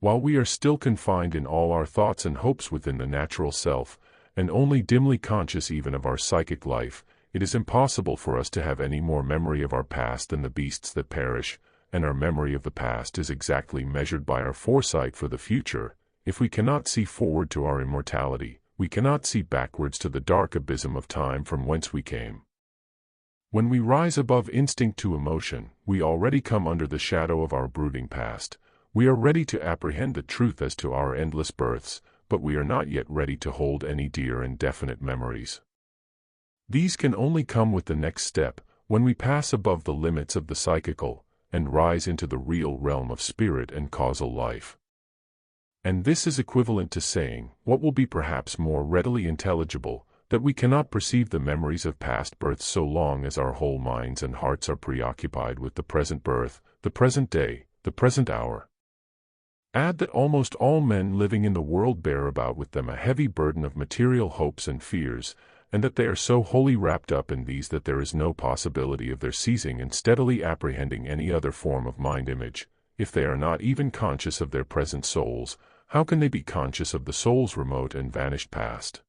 While we are still confined in all our thoughts and hopes within the natural self, and only dimly conscious even of our psychic life, it is impossible for us to have any more memory of our past than the beasts that perish, and our memory of the past is exactly measured by our foresight for the future. If we cannot see forward to our immortality, we cannot see backwards to the dark abysm of time from whence we came. When we rise above instinct to emotion, we already come under the shadow of our brooding past. We are ready to apprehend the truth as to our endless births, but we are not yet ready to hold any dear and definite memories. These can only come with the next step, when we pass above the limits of the psychical, and rise into the real realm of spirit and causal life. And this is equivalent to saying, what will be perhaps more readily intelligible, that we cannot perceive the memories of past births so long as our whole minds and hearts are preoccupied with the present birth, the present day, the present hour. Add that almost all men living in the world bear about with them a heavy burden of material hopes and fears, and that they are so wholly wrapped up in these that there is no possibility of their ceasing and steadily apprehending any other form of mind image. If they are not even conscious of their present souls, how can they be conscious of the soul's remote and vanished past?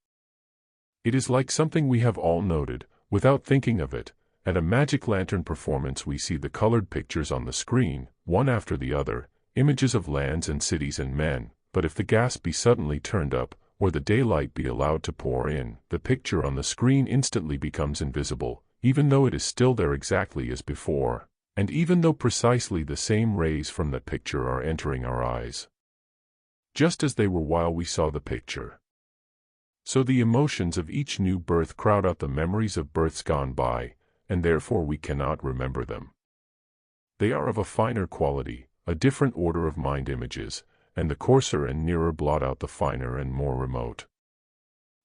It is like something we have all noted, without thinking of it. At a magic lantern performance we see the colored pictures on the screen, one after the other, images of lands and cities and men, but if the gas be suddenly turned up, or the daylight be allowed to pour in, the picture on the screen instantly becomes invisible, even though it is still there exactly as before, and even though precisely the same rays from that picture are entering our eyes, just as they were while we saw the picture. So the emotions of each new birth crowd out the memories of births gone by, and therefore we cannot remember them. They are of a finer quality, a different order of mind images, and the coarser and nearer blot out the finer and more remote.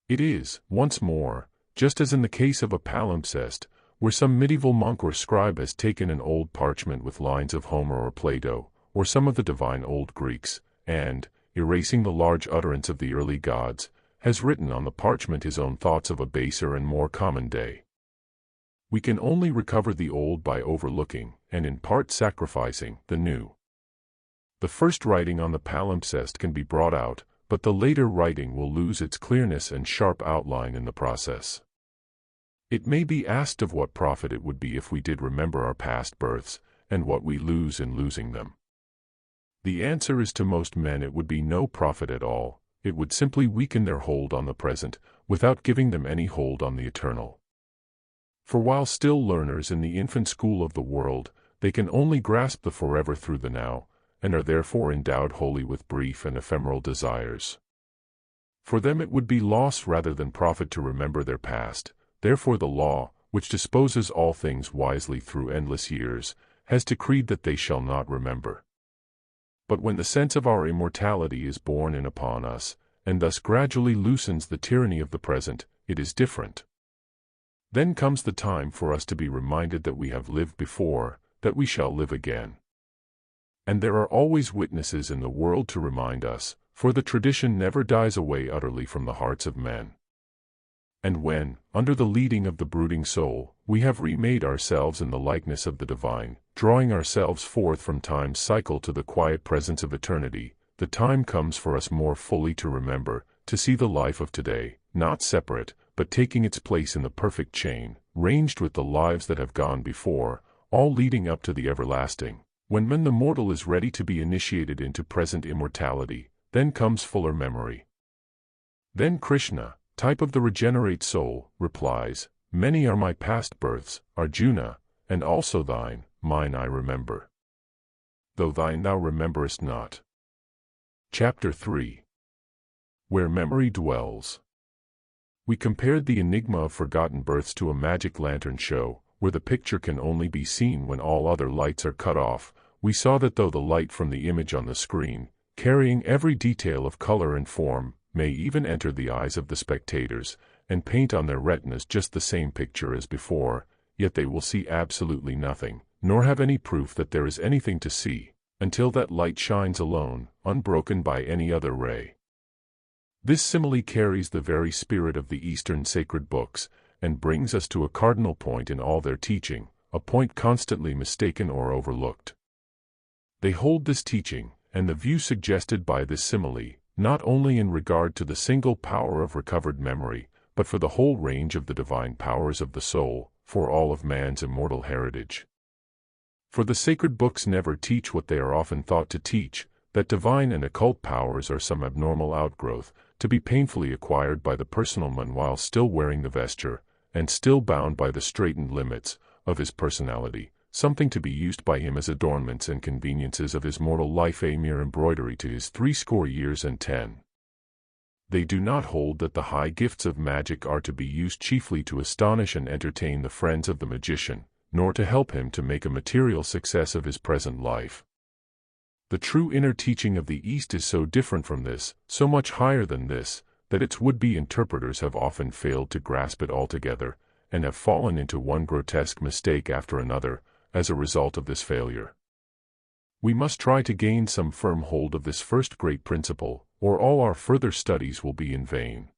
It is, once more, just as in the case of a palimpsest, where some medieval monk or scribe has taken an old parchment with lines of Homer or Plato, or some of the divine old Greeks, and, erasing the large utterance of the early gods, has written on the parchment his own thoughts of a baser and more common day. We can only recover the old by overlooking, and in part sacrificing, the new. The first writing on the palimpsest can be brought out, but the later writing will lose its clearness and sharp outline in the process. It may be asked of what profit it would be if we did remember our past births, and what we lose in losing them. The answer is to most men it would be no profit at all. It would simply weaken their hold on the present, without giving them any hold on the eternal. For while still learners in the infant school of the world, they can only grasp the forever through the now, and are therefore endowed wholly with brief and ephemeral desires. For them it would be loss rather than profit to remember their past. Therefore the law, which disposes all things wisely through endless years, has decreed that they shall not remember. But when the sense of our immortality is borne in upon us, and thus gradually loosens the tyranny of the present, it is different. Then comes the time for us to be reminded that we have lived before, that we shall live again. And there are always witnesses in the world to remind us, for the tradition never dies away utterly from the hearts of men. And when, under the leading of the brooding soul, we have remade ourselves in the likeness of the divine, drawing ourselves forth from time's cycle to the quiet presence of eternity, the time comes for us more fully to remember, to see the life of today, not separate, but taking its place in the perfect chain, ranged with the lives that have gone before, all leading up to the everlasting. When the mortal is ready to be initiated into present immortality, then comes fuller memory. Then Krishna, type of the regenerate soul, replies, Many are my past births, Arjuna, and also thine, mine I remember. Though thine thou rememberest not. Chapter 3. Where Memory Dwells. We compared the enigma of forgotten births to a magic lantern show, where the picture can only be seen when all other lights are cut off. We saw that though the light from the image on the screen, carrying every detail of color and form, may even enter the eyes of the spectators, and paint on their retinas just the same picture as before, yet they will see absolutely nothing, nor have any proof that there is anything to see, until that light shines alone, unbroken by any other ray. This simile carries the very spirit of the Eastern sacred books, and brings us to a cardinal point in all their teaching, a point constantly mistaken or overlooked. They hold this teaching, and the view suggested by this simile, not only in regard to the single power of recovered memory, but for the whole range of the divine powers of the soul, for all of man's immortal heritage. For the sacred books never teach what they are often thought to teach, that divine and occult powers are some abnormal outgrowth, to be painfully acquired by the personal man while still wearing the vesture, and still bound by the straitened limits, of his personality, something to be used by him as adornments and conveniences of his mortal life, a mere embroidery to his 80 years and 10. They do not hold that the high gifts of magic are to be used chiefly to astonish and entertain the friends of the magician, nor to help him to make a material success of his present life. The true inner teaching of the East is so different from this, so much higher than this, that its would-be interpreters have often failed to grasp it altogether, and have fallen into one grotesque mistake after another, as a result of this failure. We must try to gain some firm hold of this first great principle, or all our further studies will be in vain.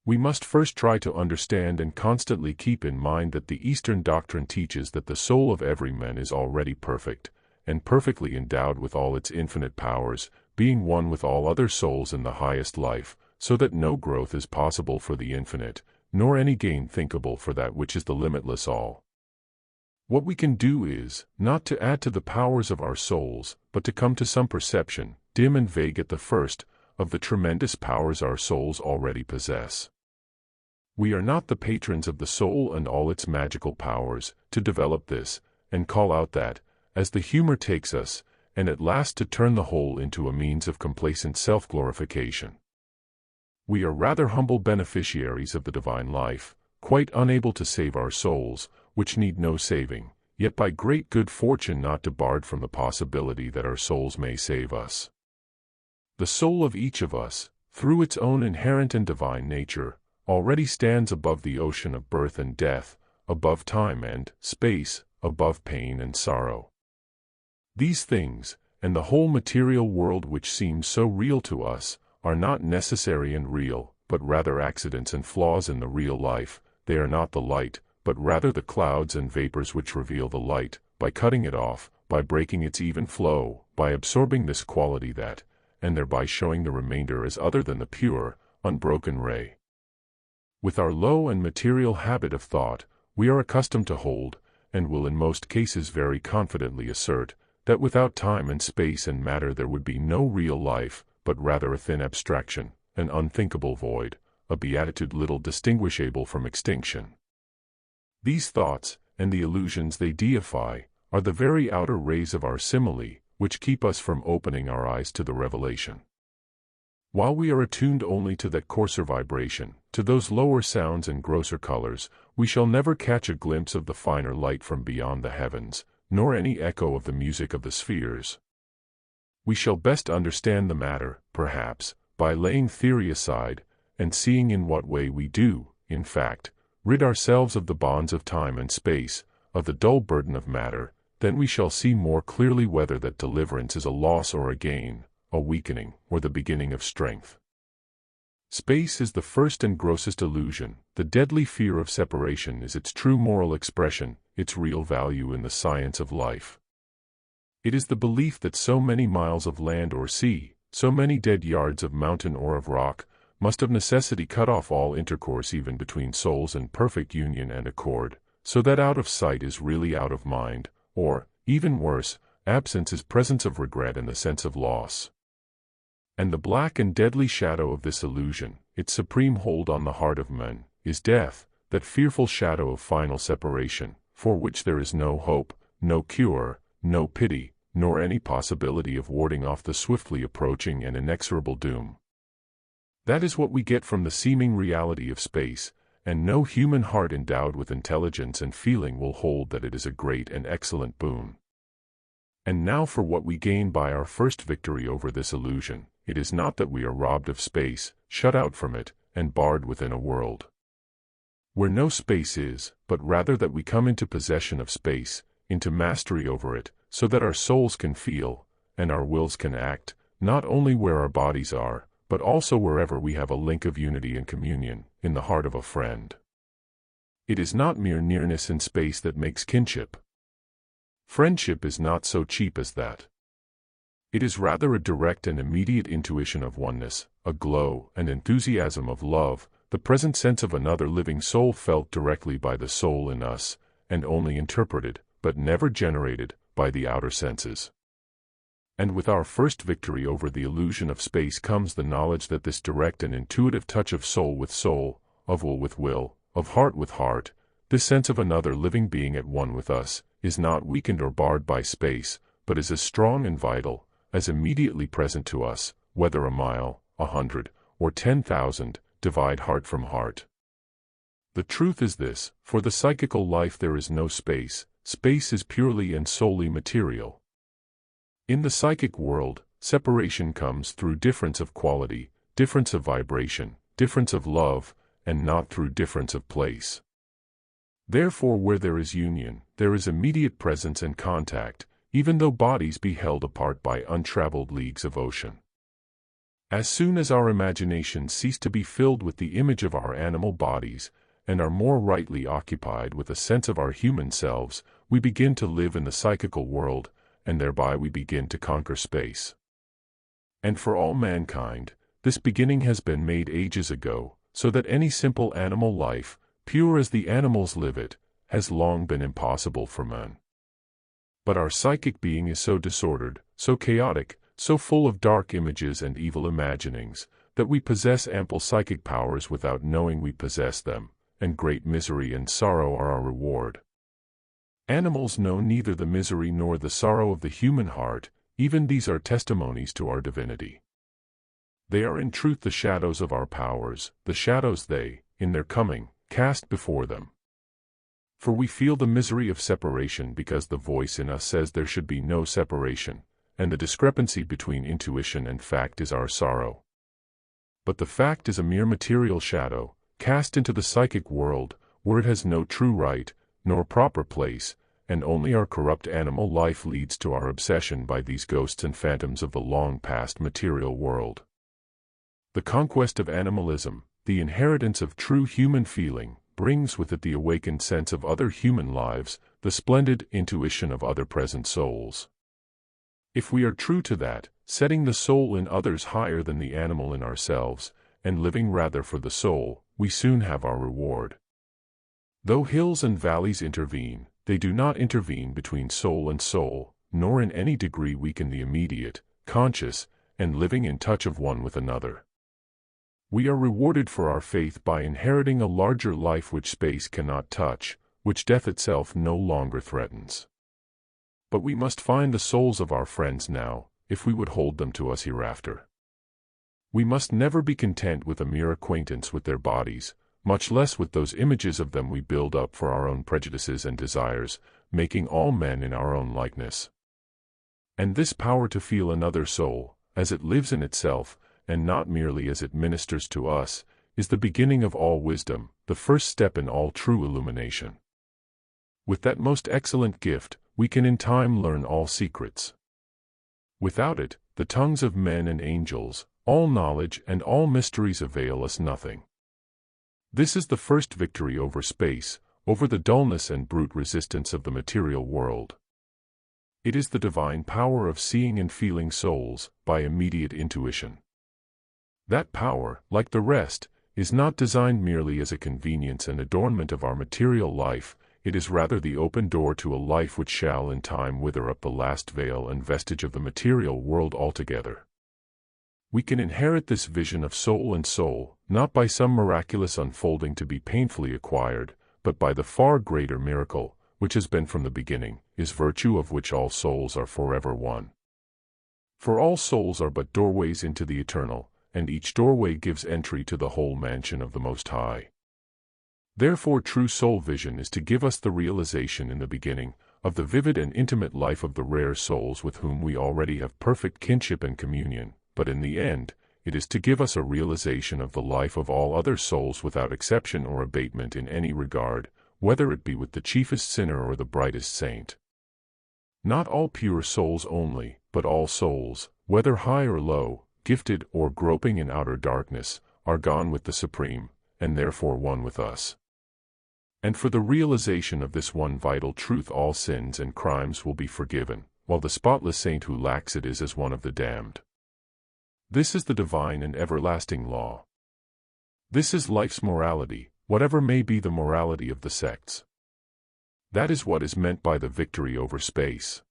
We must first try to understand and constantly keep in mind that the Eastern doctrine teaches that the soul of every man is already perfect, and perfectly endowed with all its infinite powers, being one with all other souls in the highest life, so that no growth is possible for the infinite, nor any gain thinkable for that which is the limitless all. What we can do is, not to add to the powers of our souls, but to come to some perception, dim and vague at the first, of the tremendous powers our souls already possess. We are not the patrons of the soul and all its magical powers, to develop this, and call out that, as the humor takes us, and at last to turn the whole into a means of complacent self-glorification. We are rather humble beneficiaries of the divine life, quite unable to save our souls, which need no saving, yet by great good fortune not debarred from the possibility that our souls may save us. The soul of each of us, through its own inherent and divine nature, already stands above the ocean of birth and death, above time and space, above pain and sorrow. These things, and the whole material world which seems so real to us, are not necessary and real, but rather accidents and flaws in the real life. They are not the light, but rather the clouds and vapors which reveal the light, by cutting it off, by breaking its even flow, by absorbing this quality that, and thereby showing the remainder as other than the pure, unbroken ray. With our low and material habit of thought, we are accustomed to hold, and will in most cases very confidently assert, that without time and space and matter there would be no real life, but rather a thin abstraction, an unthinkable void, a beatitude little distinguishable from extinction. These thoughts, and the illusions they deify, are the very outer rays of our simile, which keep us from opening our eyes to the revelation. While we are attuned only to that coarser vibration, to those lower sounds and grosser colors, we shall never catch a glimpse of the finer light from beyond the heavens, nor any echo of the music of the spheres. We shall best understand the matter, perhaps, by laying theory aside, and seeing in what way we do, in fact, rid ourselves of the bonds of time and space, of the dull burden of matter. Then we shall see more clearly whether that deliverance is a loss or a gain, a weakening, or the beginning of strength. Space is the first and grossest illusion. The deadly fear of separation is its true moral expression, its real value in the science of life. It is the belief that so many miles of land or sea, so many dead yards of mountain or of rock, must of necessity cut off all intercourse even between souls in perfect union and accord, so that out of sight is really out of mind, or, even worse, absence is presence of regret and the sense of loss. And the black and deadly shadow of this illusion, its supreme hold on the heart of men, is death, that fearful shadow of final separation, for which there is no hope, no cure, no pity, nor any possibility of warding off the swiftly approaching and inexorable doom. That is what we get from the seeming reality of space, and no human heart endowed with intelligence and feeling will hold that it is a great and excellent boon. And now for what we gain by our first victory over this illusion. It is not that we are robbed of space, shut out from it, and barred within a world where no space is, but rather that we come into possession of space, into mastery over it, so that our souls can feel, and our wills can act, not only where our bodies are, but also wherever we have a link of unity and communion, in the heart of a friend. It is not mere nearness in space that makes kinship. Friendship is not so cheap as that. It is rather a direct and immediate intuition of oneness, a glow and enthusiasm of love, the present sense of another living soul felt directly by the soul in us, and only interpreted, but never generated, by the outer senses. And with our first victory over the illusion of space comes the knowledge that this direct and intuitive touch of soul with soul, of will with will, of heart with heart, this sense of another living being at one with us, is not weakened or barred by space, but is as strong and vital, as immediately present to us, whether a mile, 100, or 10,000, divide heart from heart. The truth is this: for the psychical life there is no space, space is purely and solely material. In the psychic world, separation comes through difference of quality, difference of vibration, difference of love, and not through difference of place. Therefore, where there is union, there is immediate presence and contact, even though bodies be held apart by untraveled leagues of ocean. As soon as our imaginations cease to be filled with the image of our animal bodies, and are more rightly occupied with a sense of our human selves, we begin to live in the psychical world, and thereby we begin to conquer space. And for all mankind, this beginning has been made ages ago, so that any simple animal life, pure as the animals live it, has long been impossible for man. But our psychic being is so disordered, so chaotic, so full of dark images and evil imaginings, that we possess ample psychic powers without knowing we possess them, and great misery and sorrow are our reward. Animals know neither the misery nor the sorrow of the human heart, even these are testimonies to our divinity. They are in truth the shadows of our powers, the shadows they, in their coming, cast before them. For we feel the misery of separation because the voice in us says there should be no separation, and the discrepancy between intuition and fact is our sorrow. But the fact is a mere material shadow, cast into the psychic world, where it has no true right, nor proper place, and only our corrupt animal life leads to our obsession by these ghosts and phantoms of the long-past material world. The conquest of animalism, the inheritance of true human feeling, brings with it the awakened sense of other human lives, the splendid intuition of other present souls. If we are true to that, setting the soul in others higher than the animal in ourselves, and living rather for the soul, we soon have our reward. Though hills and valleys intervene, they do not intervene between soul and soul, nor in any degree weaken the immediate, conscious, and living in touch of one with another. We are rewarded for our faith by inheriting a larger life which space cannot touch, which death itself no longer threatens. But we must find the souls of our friends now, if we would hold them to us hereafter. We must never be content with a mere acquaintance with their bodies, much less with those images of them we build up for our own prejudices and desires, making all men in our own likeness. And this power to feel another soul, as it lives in itself, and not merely as it ministers to us, is the beginning of all wisdom, the first step in all true illumination. With that most excellent gift, we can in time learn all secrets. Without it, the tongues of men and angels, all knowledge and all mysteries avail us nothing. This is the first victory over space, over the dullness and brute resistance of the material world. It is the divine power of seeing and feeling souls, by immediate intuition. That power, like the rest, is not designed merely as a convenience and adornment of our material life, it is rather the open door to a life which shall in time wither up the last veil and vestige of the material world altogether. We can inherit this vision of soul and soul, not by some miraculous unfolding to be painfully acquired, but by the far greater miracle, which has been from the beginning, is virtue of which all souls are forever one. For all souls are but doorways into the eternal, and each doorway gives entry to the whole mansion of the Most High. Therefore true soul vision is to give us the realization in the beginning of the vivid and intimate life of the rare souls with whom we already have perfect kinship and communion, but in the end, it is to give us a realization of the life of all other souls without exception or abatement in any regard, whether it be with the chiefest sinner or the brightest saint. Not all pure souls only, but all souls, whether high or low, gifted or groping in outer darkness, are gone with the Supreme, and therefore one with us. And for the realization of this one vital truth all sins and crimes will be forgiven, while the spotless saint who lacks it is as one of the damned. This is the divine and everlasting law. This is life's morality, whatever may be the morality of the sects. That is what is meant by the victory over space.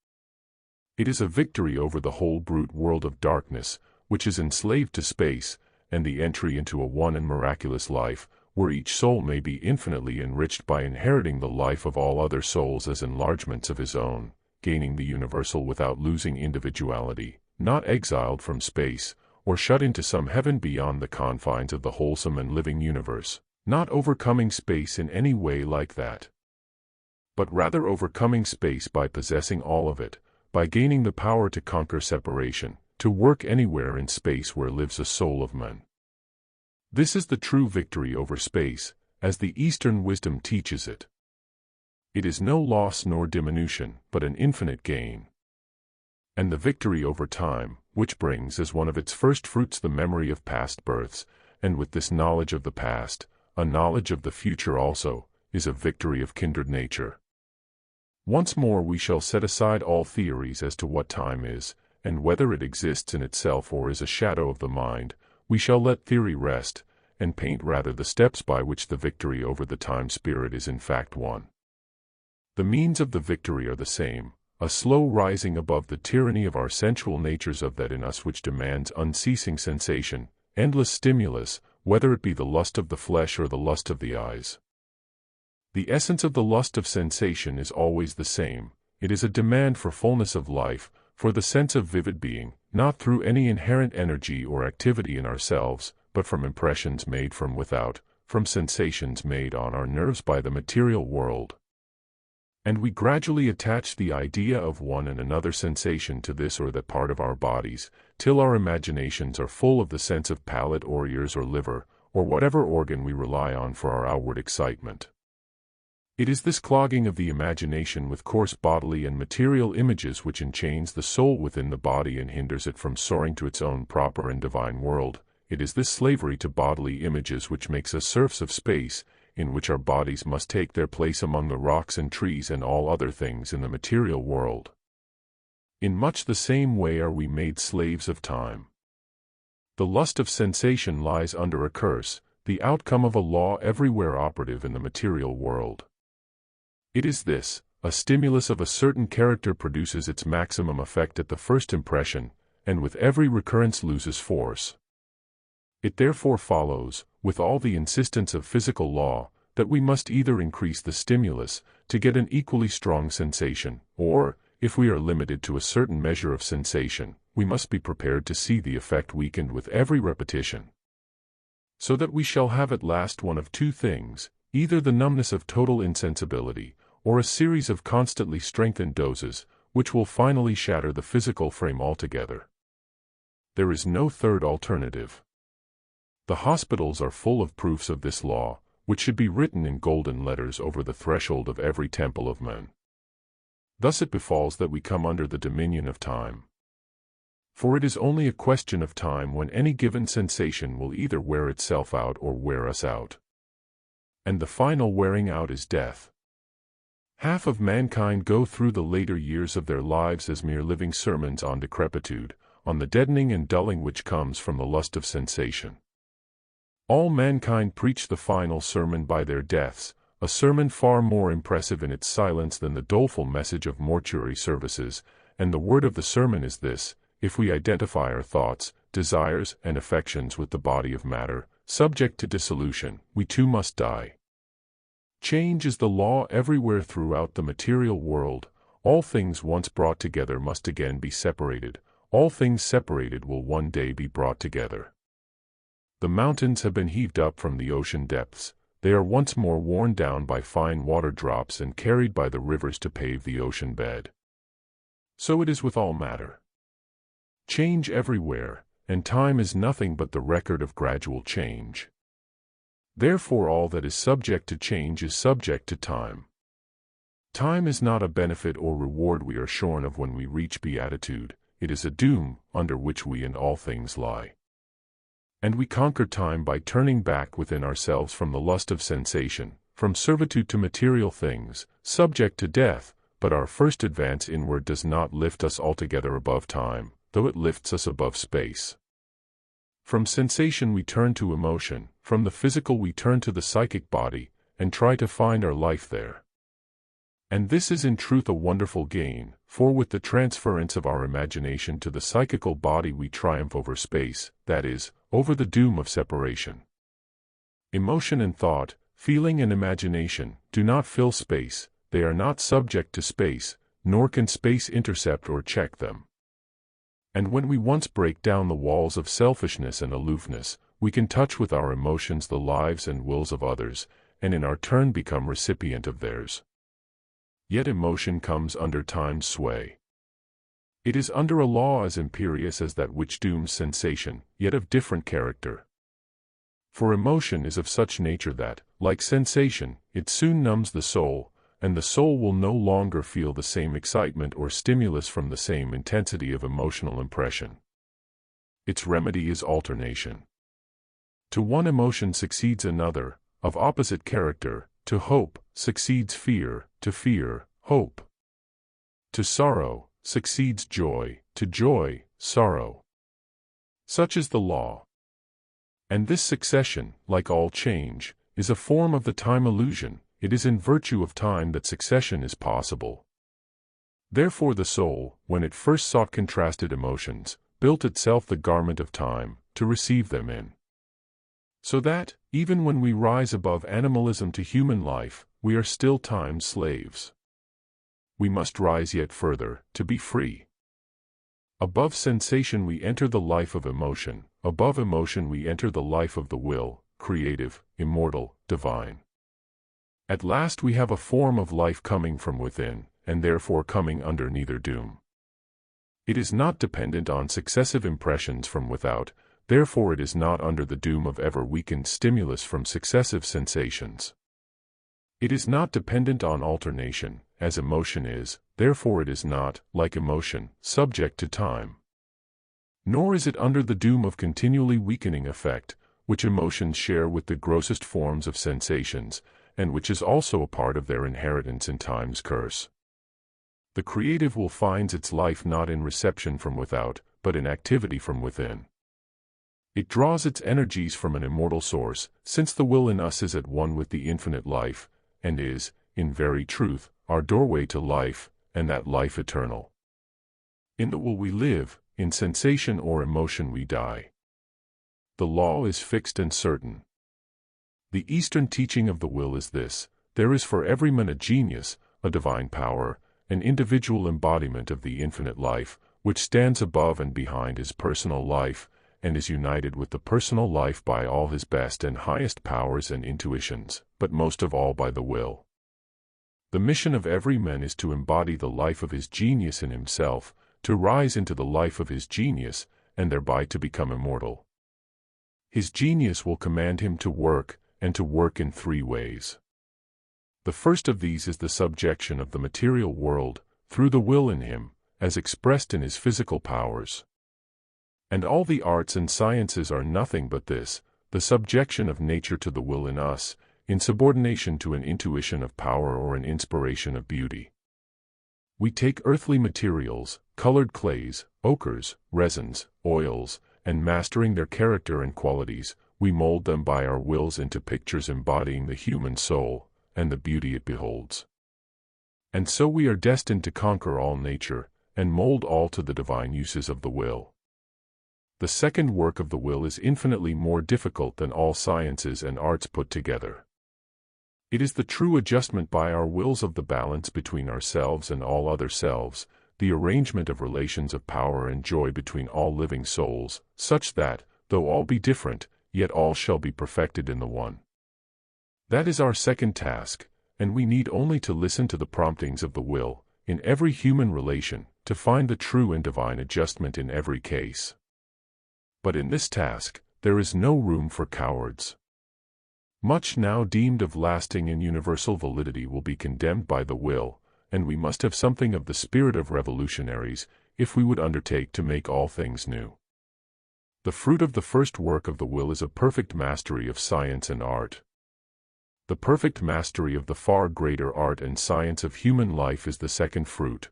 It is a victory over the whole brute world of darkness, which is enslaved to space, and the entry into a one and miraculous life, where each soul may be infinitely enriched by inheriting the life of all other souls as enlargements of his own, gaining the universal without losing individuality, not exiled from space, or shut into some heaven beyond the confines of the wholesome and living universe, not overcoming space in any way like that, but rather overcoming space by possessing all of it, by gaining the power to conquer separation, to work anywhere in space where lives a soul of man. This is the true victory over space, as the Eastern wisdom teaches it. It is no loss nor diminution, but an infinite gain. And the victory over time, which brings as one of its first fruits the memory of past births, and with this knowledge of the past, a knowledge of the future also, is a victory of kindred nature. Once more we shall set aside all theories as to what time is, and whether it exists in itself or is a shadow of the mind. We shall let theory rest, and paint rather the steps by which the victory over the time spirit is in fact won. The means of the victory are the same, a slow rising above the tyranny of our sensual natures of that in us which demands unceasing sensation, endless stimulus, whether it be the lust of the flesh or the lust of the eyes. The essence of the lust of sensation is always the same. It is a demand for fullness of life, for the sense of vivid being, not through any inherent energy or activity in ourselves, but from impressions made from without, from sensations made on our nerves by the material world. And we gradually attach the idea of one and another sensation to this or that part of our bodies, till our imaginations are full of the sense of palate or ears or liver, or whatever organ we rely on for our outward excitement. It is this clogging of the imagination with coarse bodily and material images which enchains the soul within the body and hinders it from soaring to its own proper and divine world. It is this slavery to bodily images which makes us serfs of space, in which our bodies must take their place among the rocks and trees and all other things in the material world. In much the same way are we made slaves of time. The lust of sensation lies under a curse, the outcome of a law everywhere operative in the material world. It is this: a stimulus of a certain character produces its maximum effect at the first impression, and with every recurrence loses force. It therefore follows, with all the insistence of physical law, that we must either increase the stimulus, to get an equally strong sensation, or, if we are limited to a certain measure of sensation, we must be prepared to see the effect weakened with every repetition. So that we shall have at last one of two things, either the numbness of total insensibility, or a series of constantly strengthened doses, which will finally shatter the physical frame altogether. There is no third alternative. The hospitals are full of proofs of this law, which should be written in golden letters over the threshold of every temple of man. Thus it befalls that we come under the dominion of time. For it is only a question of time when any given sensation will either wear itself out or wear us out. And the final wearing out is death. Half of mankind go through the later years of their lives as mere living sermons on decrepitude, on the deadening and dulling which comes from the lust of sensation. All mankind preach the final sermon by their deaths, a sermon far more impressive in its silence than the doleful message of mortuary services, and the word of the sermon is this: if we identify our thoughts, desires, and affections with the body of matter, subject to dissolution, we too must die. Change is the law everywhere throughout the material world. All things once brought together must again be separated. All things separated will one day be brought together. The mountains have been heaved up from the ocean depths. They are once more worn down by fine water drops and carried by the rivers to pave the ocean bed. So it is with all matter. Change everywhere, and time is nothing but the record of gradual change. Therefore all that is subject to change is subject to time. Time is not a benefit or reward we are shorn of when we reach beatitude. It is a doom, under which we and all things lie. And we conquer time by turning back within ourselves from the lust of sensation, from servitude to material things, subject to death, but our first advance inward does not lift us altogether above time, though it lifts us above space. From sensation we turn to emotion, from the physical we turn to the psychic body, and try to find our life there. And this is in truth a wonderful gain, for with the transference of our imagination to the psychical body we triumph over space, that is, over the doom of separation. Emotion and thought, feeling and imagination, do not fill space, they are not subject to space, nor can space intercept or check them. And when we once break down the walls of selfishness and aloofness, we can touch with our emotions the lives and wills of others, and in our turn become recipient of theirs. Yet emotion comes under time's sway. It is under a law as imperious as that which dooms sensation, yet of different character. For emotion is of such nature that, like sensation, it soon numbs the soul, and the soul will no longer feel the same excitement or stimulus from the same intensity of emotional impression. Its remedy is alternation. To one emotion succeeds another, of opposite character. To hope succeeds fear, to fear, hope. To sorrow succeeds joy, to joy, sorrow. Such is the law. And this succession, like all change, is a form of the time illusion. It is in virtue of time that succession is possible. Therefore the soul, when it first sought contrasted emotions, built itself the garment of time, to receive them in. So that, even when we rise above animalism to human life, we are still time's slaves. We must rise yet further, to be free. Above sensation we enter the life of emotion, above emotion we enter the life of the will, creative, immortal, divine. At last we have a form of life coming from within, and therefore coming under neither doom. It is not dependent on successive impressions from without, therefore it is not under the doom of ever-weakened stimulus from successive sensations. It is not dependent on alternation, as emotion is, therefore it is not, like emotion, subject to time. Nor is it under the doom of continually weakening effect, which emotions share with the grossest forms of sensations, and which is also a part of their inheritance in time's curse. The creative will finds its life not in reception from without, but in activity from within. It draws its energies from an immortal source, since the will in us is at one with the infinite life, and is, in very truth, our doorway to life, and that life eternal. In the will we live, in sensation or emotion we die. The law is fixed and certain. The Eastern teaching of the will is this: there is for every man a genius, a divine power, an individual embodiment of the infinite life, which stands above and behind his personal life, and is united with the personal life by all his best and highest powers and intuitions, but most of all by the will. The mission of every man is to embody the life of his genius in himself, to rise into the life of his genius, and thereby to become immortal. His genius will command him to work, and to work in three ways. The first of these is the subjection of the material world, through the will in him, as expressed in his physical powers. And all the arts and sciences are nothing but this, the subjection of nature to the will in us, in subordination to an intuition of power or an inspiration of beauty. We take earthly materials, colored clays, ochres, resins, oils, and mastering their character and qualities, we mold them by our wills into pictures embodying the human soul, and the beauty it beholds. And so we are destined to conquer all nature, and mold all to the divine uses of the will. The second work of the will is infinitely more difficult than all sciences and arts put together. It is the true adjustment by our wills of the balance between ourselves and all other selves, the arrangement of relations of power and joy between all living souls, such that, though all be different, yet all shall be perfected in the one. That is our second task, and we need only to listen to the promptings of the will, in every human relation, to find the true and divine adjustment in every case. But in this task, there is no room for cowards. Much now deemed of lasting and universal validity will be condemned by the will, and we must have something of the spirit of revolutionaries, if we would undertake to make all things new. The fruit of the first work of the will is a perfect mastery of science and art. The perfect mastery of the far greater art and science of human life is the second fruit.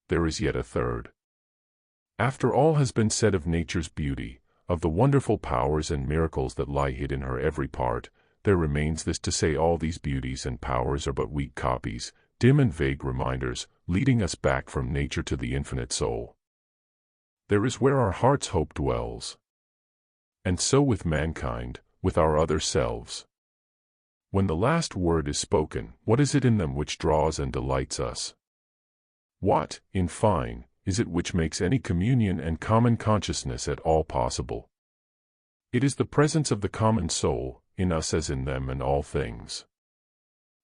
There is yet a third. After all has been said of nature's beauty, of the wonderful powers and miracles that lie hid in her every part, there remains this to say: all these beauties and powers are but weak copies, dim and vague reminders, leading us back from nature to the infinite soul. There is where our heart's hope dwells. And so with mankind, with our other selves. When the last word is spoken, what is it in them which draws and delights us? What, in fine, is it which makes any communion and common consciousness at all possible? It is the presence of the common soul, in us as in them and all things.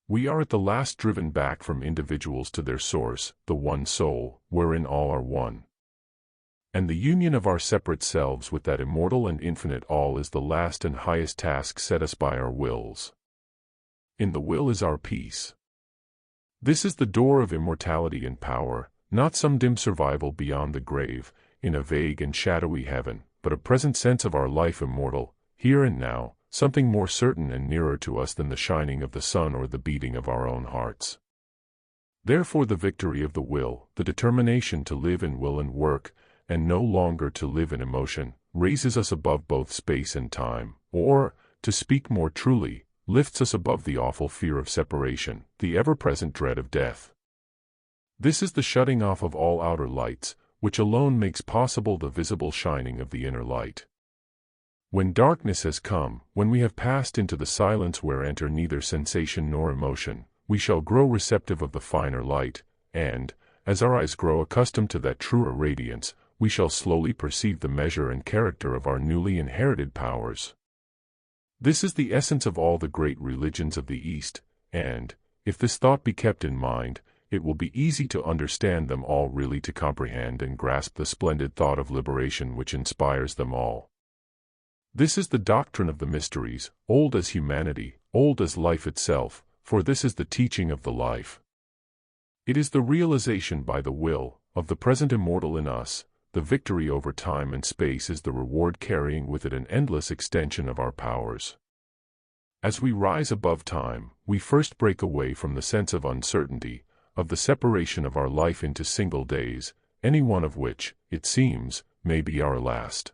We are at the last driven back from individuals to their source, the one soul, wherein all are one. And the union of our separate selves with that immortal and infinite all is the last and highest task set us by our wills. In the will is our peace. This is the door of immortality and power, not some dim survival beyond the grave, in a vague and shadowy heaven, but a present sense of our life immortal, here and now, something more certain and nearer to us than the shining of the sun or the beating of our own hearts. Therefore the victory of the will, the determination to live in will and work, and no longer to live in emotion, raises us above both space and time, or, to speak more truly, lifts us above the awful fear of separation, the ever-present dread of death. This is the shutting off of all outer lights, which alone makes possible the visible shining of the inner light. When darkness has come, when we have passed into the silence where enter neither sensation nor emotion, we shall grow receptive of the finer light, and, as our eyes grow accustomed to that truer radiance, we shall slowly perceive the measure and character of our newly inherited powers. This is the essence of all the great religions of the East, and, if this thought be kept in mind, it will be easy to understand them all, really to comprehend and grasp the splendid thought of liberation which inspires them all. This is the doctrine of the mysteries, old as humanity, old as life itself, for this is the teaching of the life. It is the realization by the will, of the present immortal in us. The victory over time and space is the reward, carrying with it an endless extension of our powers. As we rise above time, we first break away from the sense of uncertainty, of the separation of our life into single days, any one of which, it seems, may be our last.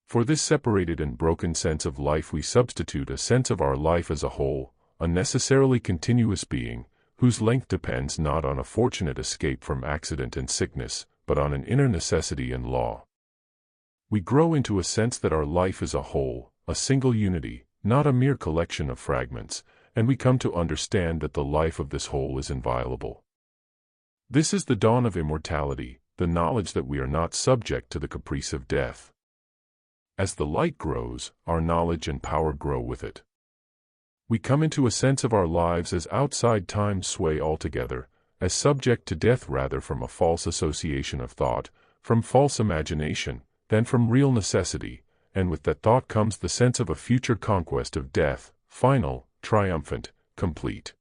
For this separated and broken sense of life we substitute a sense of our life as a whole, a necessarily continuous being, whose length depends not on a fortunate escape from accident and sickness, but on an inner necessity and law. We grow into a sense that our life is a whole, a single unity, not a mere collection of fragments, and we come to understand that the life of this whole is inviolable. This is the dawn of immortality, the knowledge that we are not subject to the caprice of death. As the light grows, our knowledge and power grow with it. We come into a sense of our lives as outside time's sway altogether, as subject to death rather from a false association of thought, from false imagination, than from real necessity, and with that thought comes the sense of a future conquest of death, final, triumphant, complete.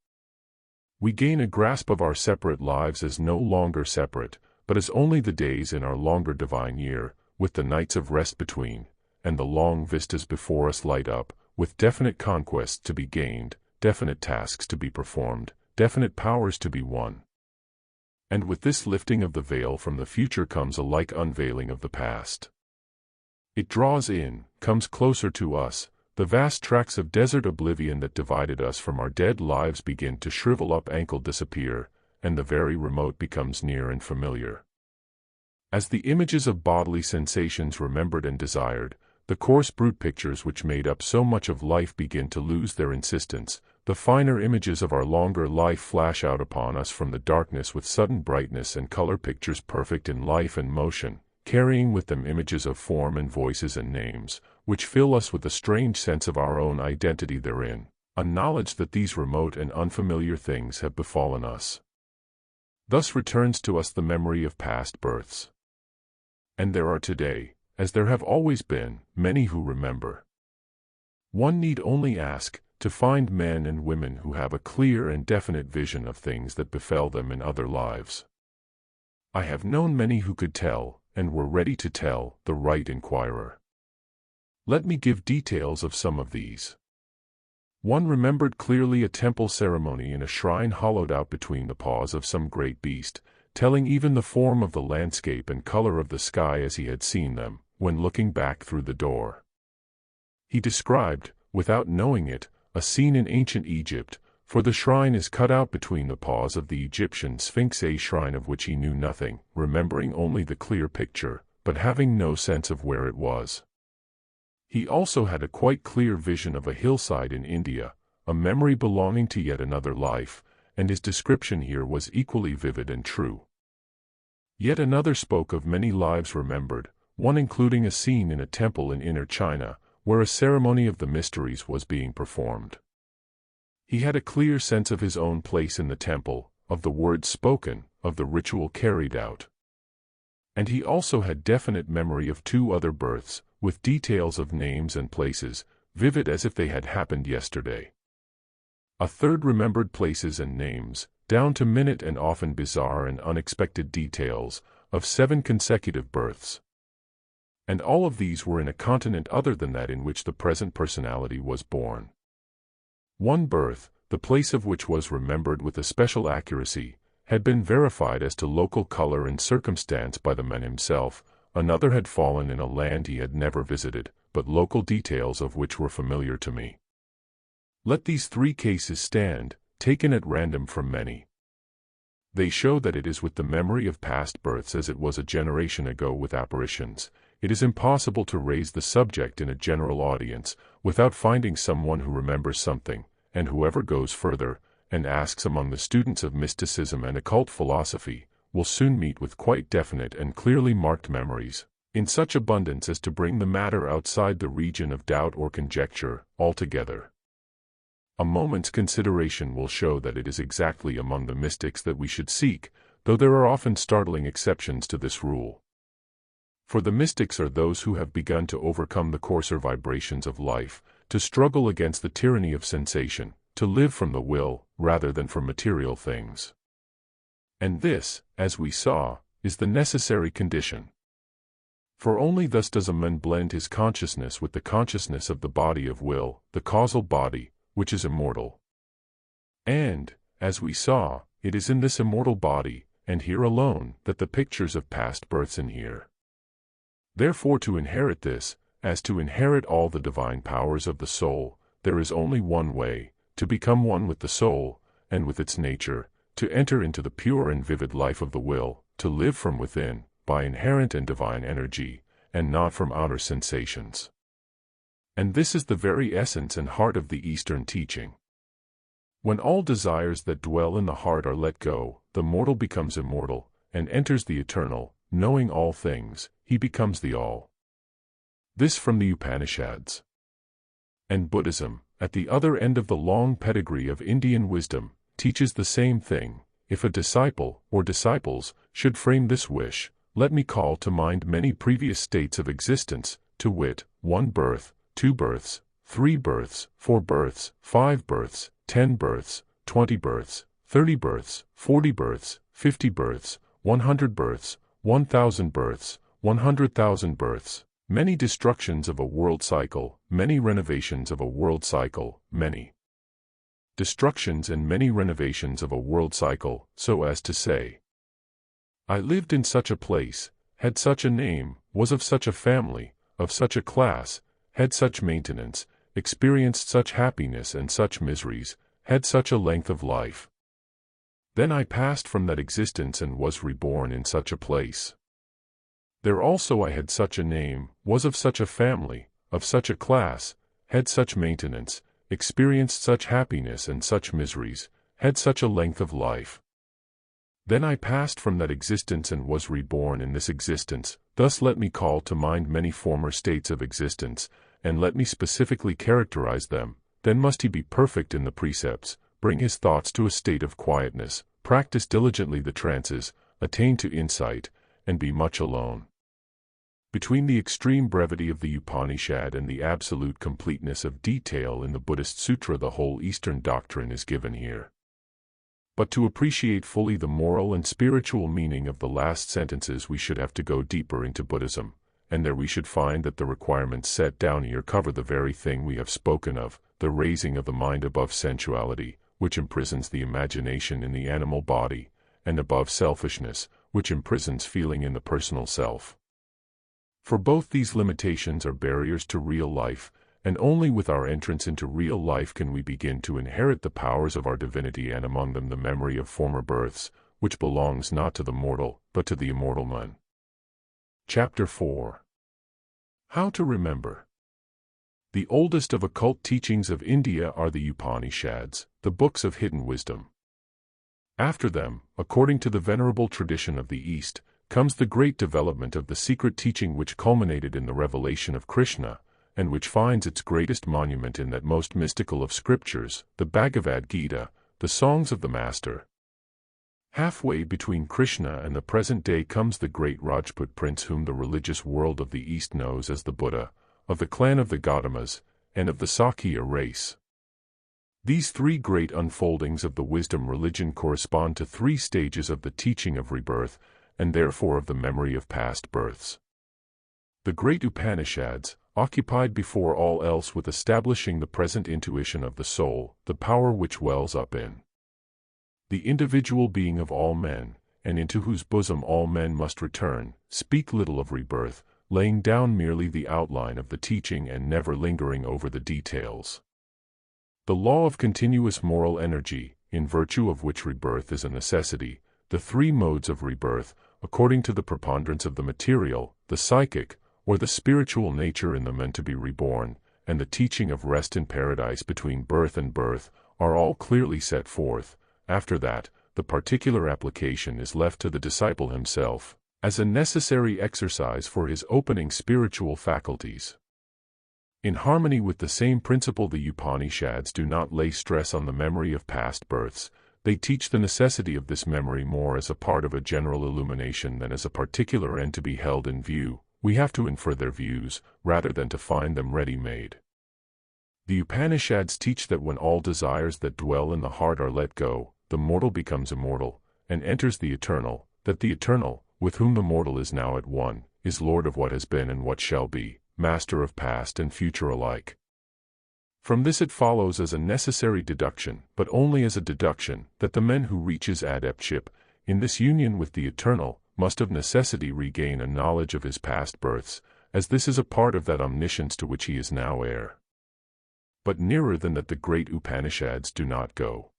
We gain a grasp of our separate lives as no longer separate, but as only the days in our longer divine year, with the nights of rest between, and the long vistas before us light up, with definite conquests to be gained, definite tasks to be performed, definite powers to be won. And with this lifting of the veil from the future comes a like unveiling of the past. It draws in, comes closer to us. The vast tracts of desert oblivion that divided us from our dead lives begin to shrivel up, ankle disappear, and the very remote becomes near and familiar. As the images of bodily sensations remembered and desired, the coarse brute pictures which made up so much of life begin to lose their insistence, the finer images of our longer life flash out upon us from the darkness with sudden brightness and color, pictures perfect in life and motion, carrying with them images of form and voices and names, which fill us with a strange sense of our own identity therein, a knowledge that these remote and unfamiliar things have befallen us. Thus returns to us the memory of past births. And there are today, as there have always been, many who remember. One need only ask to find men and women who have a clear and definite vision of things that befell them in other lives. I have known many who could tell, and were ready to tell, the right inquirer. Let me give details of some of these. One remembered clearly a temple ceremony in a shrine hollowed out between the paws of some great beast, telling even the form of the landscape and color of the sky as he had seen them, when looking back through the door. He described, without knowing it, a scene in ancient Egypt, for the shrine is cut out between the paws of the Egyptian Sphinx, a shrine of which he knew nothing, remembering only the clear picture, but having no sense of where it was. He also had a quite clear vision of a hillside in India, a memory belonging to yet another life, and his description here was equally vivid and true. Yet another spoke of many lives remembered, one including a scene in a temple in inner China, where a ceremony of the mysteries was being performed. He had a clear sense of his own place in the temple, of the words spoken, of the ritual carried out. And he also had definite memory of 2 other births, with details of names and places, vivid as if they had happened yesterday. A third remembered places and names, down to minute and often bizarre and unexpected details, of 7 consecutive births. And all of these were in a continent other than that in which the present personality was born. One birth, the place of which was remembered with a special accuracy, had been verified as to local color and circumstance by the man himself. Another had fallen in a land he had never visited, but local details of which were familiar to me. Let these 3 cases stand, taken at random from many. They show that it is with the memory of past births as it was a generation ago with apparitions. It is impossible to raise the subject in a general audience without finding someone who remembers something, and whoever goes further and asks among the students of mysticism and occult philosophy will soon meet with quite definite and clearly marked memories, in such abundance as to bring the matter outside the region of doubt or conjecture altogether. A moment's consideration will show that it is exactly among the mystics that we should seek, though there are often startling exceptions to this rule. For the mystics are those who have begun to overcome the coarser vibrations of life, to struggle against the tyranny of sensation, to live from the will, rather than from material things. And this, as we saw, is the necessary condition. For only thus does a man blend his consciousness with the consciousness of the body of will, the causal body, which is immortal. And, as we saw, it is in this immortal body, and here alone, that the pictures of past births inhere. Therefore to inherit this, as to inherit all the divine powers of the soul, there is only one way, to become one with the soul, and with its nature, to enter into the pure and vivid life of the will, to live from within, by inherent and divine energy, and not from outer sensations. And this is the very essence and heart of the Eastern teaching. When all desires that dwell in the heart are let go, the mortal becomes immortal, and enters the eternal, knowing all things, he becomes the all. This from the Upanishads. And Buddhism, at the other end of the long pedigree of Indian wisdom, teaches the same thing. If a disciple, or disciples, should frame this wish, let me call to mind many previous states of existence, to wit, 1 birth, 2 births, 3 births, 4 births, 5 births, 10 births, 20 births, 30 births, 40 births, 50 births, 100 births, 1,000 births, 100,000 births, many destructions of a world cycle, many renovations of a world cycle, many destructions and many renovations of a world cycle, so as to say, I lived in such a place, had such a name, was of such a family, of such a class, had such maintenance, experienced such happiness and such miseries, had such a length of life. Then I passed from that existence and was reborn in such a place. There also I had such a name, was of such a family, of such a class, had such maintenance, experienced such happiness and such miseries, had such a length of life. Then I passed from that existence and was reborn in this existence. Thus let me call to mind many former states of existence, and let me specifically characterize them. Then must he be perfect in the precepts, bring his thoughts to a state of quietness, practice diligently the trances, attain to insight, and be much alone. Between the extreme brevity of the Upanishad and the absolute completeness of detail in the Buddhist Sutra, the whole Eastern doctrine is given here. But to appreciate fully the moral and spiritual meaning of the last sentences, we should have to go deeper into Buddhism, and there we should find that the requirements set down here cover the very thing we have spoken of, the raising of the mind above sensuality, which imprisons the imagination in the animal body, and above selfishness, which imprisons feeling in the personal self. For both these limitations are barriers to real life, and only with our entrance into real life can we begin to inherit the powers of our divinity, and among them the memory of former births, which belongs not to the mortal, but to the immortal man. Chapter 4. How to remember. The oldest of occult teachings of India are the Upanishads, the books of hidden wisdom. After them, according to the venerable tradition of the East, comes the great development of the secret teaching which culminated in the revelation of Krishna, and which finds its greatest monument in that most mystical of scriptures, the Bhagavad Gita, the songs of the Master. Halfway between Krishna and the present day comes the great Rajput prince whom the religious world of the East knows as the Buddha, of the clan of the Gautamas, and of the Sakya race. These three great unfoldings of the wisdom religion correspond to three stages of the teaching of rebirth, and therefore of the memory of past births. The great Upanishads, occupied before all else with establishing the present intuition of the soul, the power which wells up in the individual being of all men, and into whose bosom all men must return, speak little of rebirth, laying down merely the outline of the teaching and never lingering over the details. The law of continuous moral energy, in virtue of which rebirth is a necessity, the three modes of rebirth, according to the preponderance of the material, the psychic, or the spiritual nature in the man to be reborn, and the teaching of rest in paradise between birth and birth, are all clearly set forth. After that, the particular application is left to the disciple himself, as a necessary exercise for his opening spiritual faculties. In harmony with the same principle, the Upanishads do not lay stress on the memory of past births. They teach the necessity of this memory more as a part of a general illumination than as a particular end to be held in view. We have to infer their views, rather than to find them ready-made. The Upanishads teach that when all desires that dwell in the heart are let go, the mortal becomes immortal, and enters the eternal, that the eternal, with whom the mortal is now at one, is Lord of what has been and what shall be, master of past and future alike. From this it follows as a necessary deduction, but only as a deduction, that the man who reaches adeptship, in this union with the eternal, must of necessity regain a knowledge of his past births, as this is a part of that omniscience to which he is now heir. But nearer than that the great Upanishads do not go.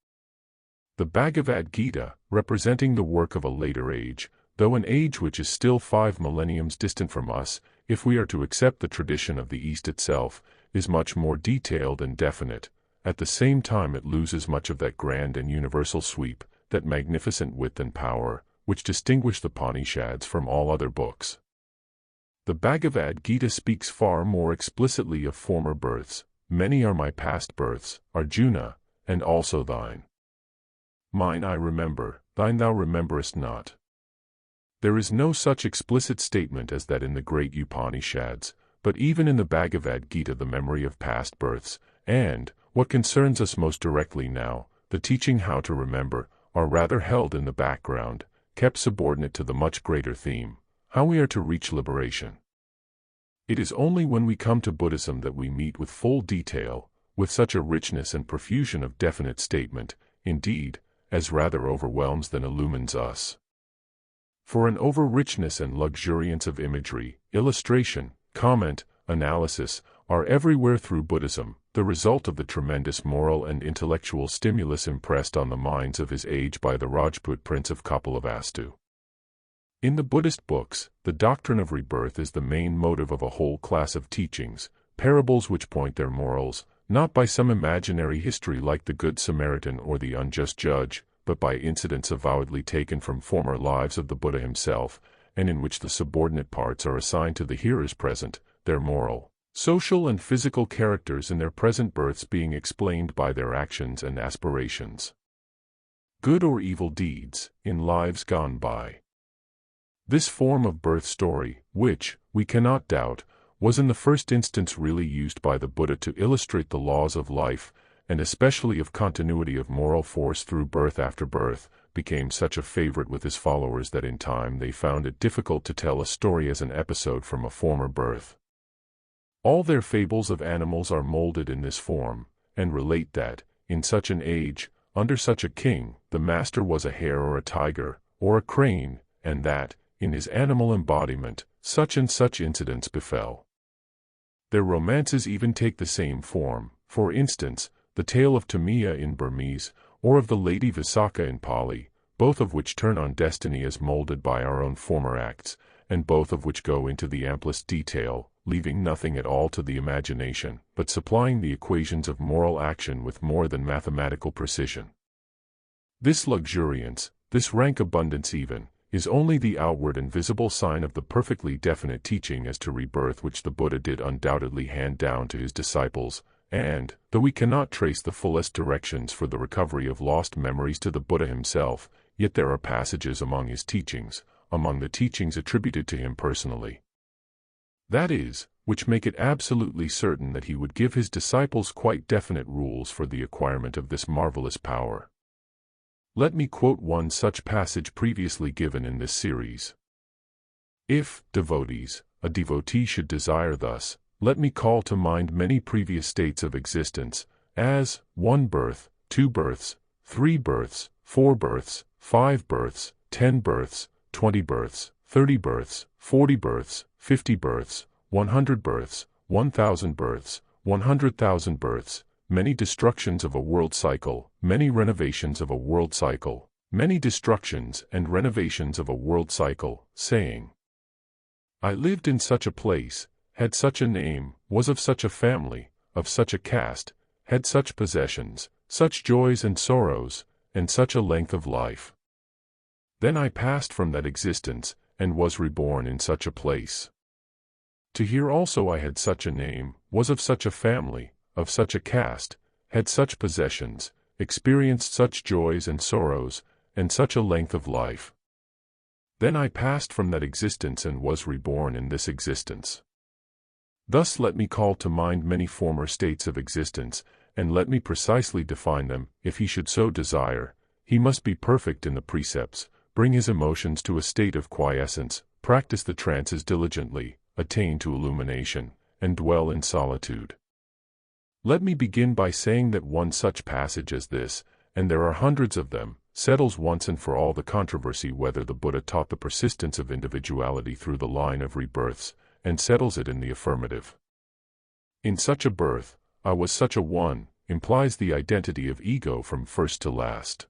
The Bhagavad Gita, representing the work of a later age, though an age which is still 5 millenniums distant from us, if we are to accept the tradition of the East itself, is much more detailed and definite. At the same time it loses much of that grand and universal sweep, that magnificent width and power, which distinguish the Upanishads from all other books. The Bhagavad Gita speaks far more explicitly of former births. Many are my past births, Arjuna, and also thine. Mine I remember, thine thou rememberest not. There is no such explicit statement as that in the great Upanishads, but even in the Bhagavad Gita the memory of past births, and, what concerns us most directly now, the teaching how to remember, are rather held in the background, kept subordinate to the much greater theme, how we are to reach liberation. It is only when we come to Buddhism that we meet with full detail, with such a richness and profusion of definite statement, indeed, as rather overwhelms than illumines us. For an over-richness and luxuriance of imagery, illustration, comment, analysis, are everywhere through Buddhism, the result of the tremendous moral and intellectual stimulus impressed on the minds of his age by the Rajput prince of Kapilavastu. In the Buddhist books, the doctrine of rebirth is the main motive of a whole class of teachings, parables which point their morals, not by some imaginary history like the Good Samaritan or the unjust judge, but by incidents avowedly taken from former lives of the Buddha himself, and in which the subordinate parts are assigned to the hearers present, their moral, social and physical characters in their present births being explained by their actions and aspirations. Good or evil deeds, in lives gone by. This form of birth story, which, we cannot doubt, was in the first instance really used by the Buddha to illustrate the laws of life, and especially of continuity of moral force through birth after birth, became such a favorite with his followers that in time they found it difficult to tell a story as an episode from a former birth. All their fables of animals are molded in this form, and relate that, in such an age, under such a king, the master was a hare or a tiger, or a crane, and that, in his animal embodiment, such and such incidents befell. Their romances even take the same form, for instance, the tale of Tamiya in Burmese, or of the Lady Visakha in Pali, both of which turn on destiny as molded by our own former acts, and both of which go into the amplest detail, leaving nothing at all to the imagination, but supplying the equations of moral action with more than mathematical precision. This luxuriance, this rank abundance even, is only the outward and visible sign of the perfectly definite teaching as to rebirth which the Buddha did undoubtedly hand down to his disciples, and, though we cannot trace the fullest directions for the recovery of lost memories to the Buddha himself, yet there are passages among his teachings, among the teachings attributed to him personally, that is, which make it absolutely certain that he would give his disciples quite definite rules for the acquirement of this marvelous power. Let me quote one such passage previously given in this series. If, devotees, a devotee should desire thus, let me call to mind many previous states of existence, as 1 birth, 2 births, 3 births, 4 births, 5 births, 10 births, 20 births, 30 births, 40 births, 50 births, 100 births, 1,000 births, 100,000 births, many destructions of a world cycle, many renovations of a world cycle, many destructions and renovations of a world cycle, saying, I lived in such a place, had such a name, was of such a family, of such a caste, had such possessions, such joys and sorrows, and such a length of life. Then I passed from that existence, and was reborn in such a place. To hear also I had such a name, was of such a family, of such a caste, had such possessions, experienced such joys and sorrows, and such a length of life. Then I passed from that existence and was reborn in this existence. Thus let me call to mind many former states of existence, and let me precisely define them. If he should so desire, he must be perfect in the precepts, bring his emotions to a state of quiescence, practice the trances diligently, attain to illumination, and dwell in solitude. Let me begin by saying that one such passage as this, and there are hundreds of them, settles once and for all the controversy whether the Buddha taught the persistence of individuality through the line of rebirths, and settles it in the affirmative. In such a birth, I was such a one, implies the identity of ego from first to last.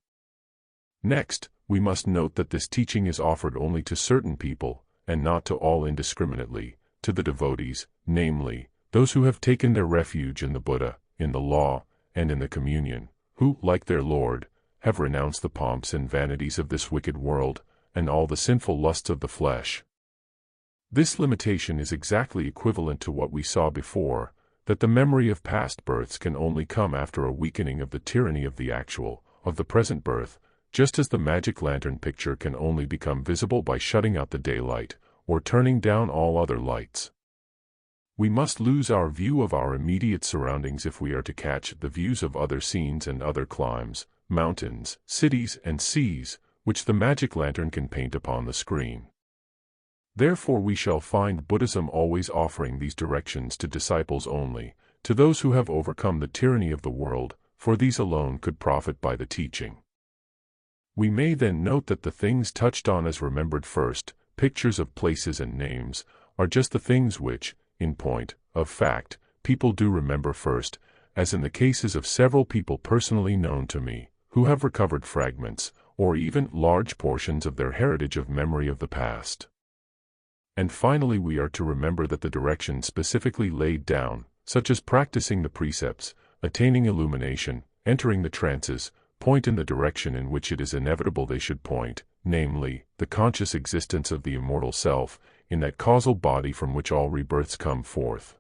Next, we must note that this teaching is offered only to certain people, and not to all indiscriminately, to the devotees, namely, those who have taken their refuge in the Buddha, in the law, and in the communion, who, like their Lord, have renounced the pomps and vanities of this wicked world, and all the sinful lusts of the flesh. This limitation is exactly equivalent to what we saw before, that the memory of past births can only come after a weakening of the tyranny of the actual, of the present birth, just as the magic lantern picture can only become visible by shutting out the daylight, or turning down all other lights. We must lose our view of our immediate surroundings if we are to catch the views of other scenes and other climes, mountains, cities and seas, which the magic lantern can paint upon the screen. Therefore we shall find Buddhism always offering these directions to disciples only, to those who have overcome the tyranny of the world, for these alone could profit by the teaching. We may then note that the things touched on as remembered first, pictures of places and names, are just the things which, in point of fact, people do remember first, as in the cases of several people personally known to me, who have recovered fragments, or even large portions of their heritage of memory of the past. And finally, we are to remember that the directions specifically laid down, such as practicing the precepts, attaining illumination, entering the trances, point in the direction in which it is inevitable they should point, namely, the conscious existence of the immortal self, in that causal body from which all rebirths come forth.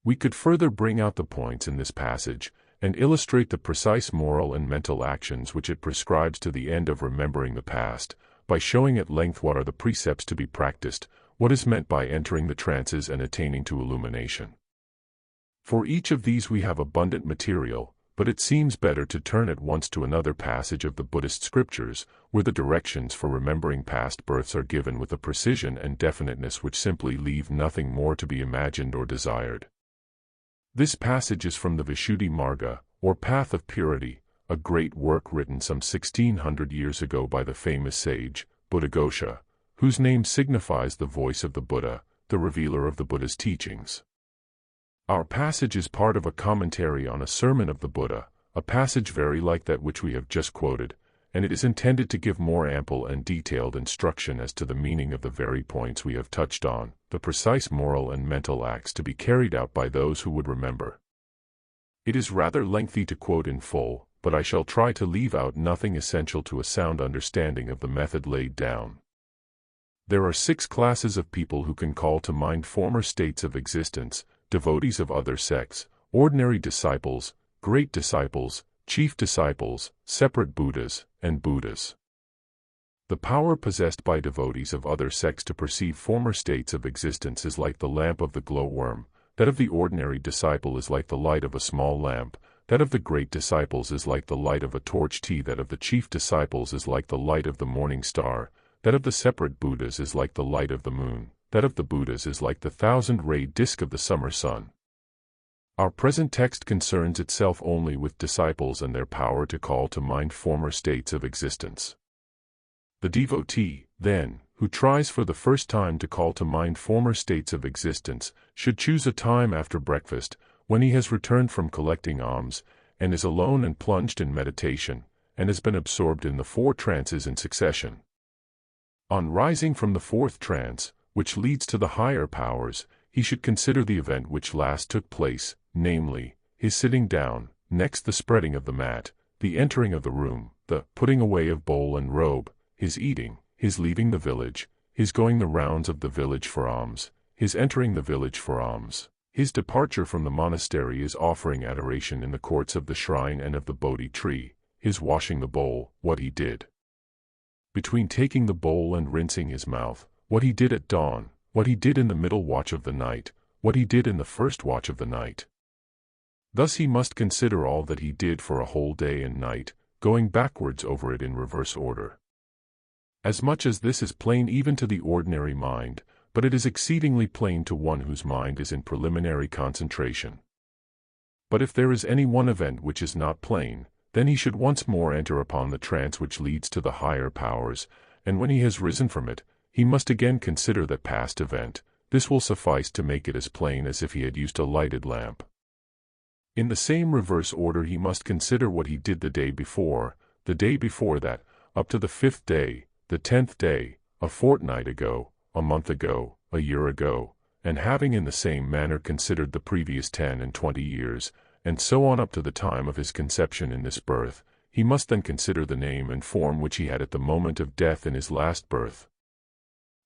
We could further bring out the points in this passage, and illustrate the precise moral and mental actions which it prescribes to the end of remembering the past, by showing at length what are the precepts to be practiced, what is meant by entering the trances and attaining to illumination. For each of these we have abundant material, but it seems better to turn at once to another passage of the Buddhist scriptures, where the directions for remembering past births are given with a precision and definiteness which simply leave nothing more to be imagined or desired. This passage is from the Vishuddhi-marga, or Path of Purity, a great work written some 1600 years ago by the famous sage, Buddhaghosa, whose name signifies the voice of the Buddha, the revealer of the Buddha's teachings. Our passage is part of a commentary on a sermon of the Buddha, a passage very like that which we have just quoted, and it is intended to give more ample and detailed instruction as to the meaning of the very points we have touched on, the precise moral and mental acts to be carried out by those who would remember. It is rather lengthy to quote in full, but I shall try to leave out nothing essential to a sound understanding of the method laid down. There are 6 classes of people who can call to mind former states of existence: devotees of other sects, ordinary disciples, great disciples, chief disciples, separate Buddhas, and Buddhas. The power possessed by devotees of other sects to perceive former states of existence is like the lamp of the glowworm, that of the ordinary disciple is like the light of a small lamp, that of the great disciples is like the light of a torch tea, that of the chief disciples is like the light of the morning star, that of the separate Buddhas is like the light of the moon, that of the Buddhas is like the 1,000-ray disk of the summer sun. Our present text concerns itself only with disciples and their power to call to mind former states of existence. The devotee, then, who tries for the first time to call to mind former states of existence, should choose a time after breakfast, when he has returned from collecting alms, and is alone and plunged in meditation, and has been absorbed in the 4 trances in succession. On rising from the 4th trance, which leads to the higher powers, he should consider the event which last took place, namely, his sitting down, next the spreading of the mat, the entering of the room, the putting away of bowl and robe, his eating, his leaving the village, his going the rounds of the village for alms, his entering the village for alms, his departure from the monastery, his offering adoration in the courts of the shrine and of the Bodhi tree, his washing the bowl, what he did between taking the bowl and rinsing his mouth, what he did at dawn, what he did in the middle watch of the night, what he did in the first watch of the night. Thus he must consider all that he did for a whole day and night, going backwards over it in reverse order. As much as this is plain even to the ordinary mind, but it is exceedingly plain to one whose mind is in preliminary concentration. But if there is any one event which is not plain, then he should once more enter upon the trance which leads to the higher powers, and when he has risen from it, he must again consider that past event. This will suffice to make it as plain as if he had used a lighted lamp. In the same reverse order he must consider what he did the day before that, up to the 5th day, the 10th day, a fortnight ago, a month ago, a year ago, and having in the same manner considered the previous 10 and 20 years, and so on up to the time of his conception in this birth, he must then consider the name and form which he had at the moment of death in his last birth.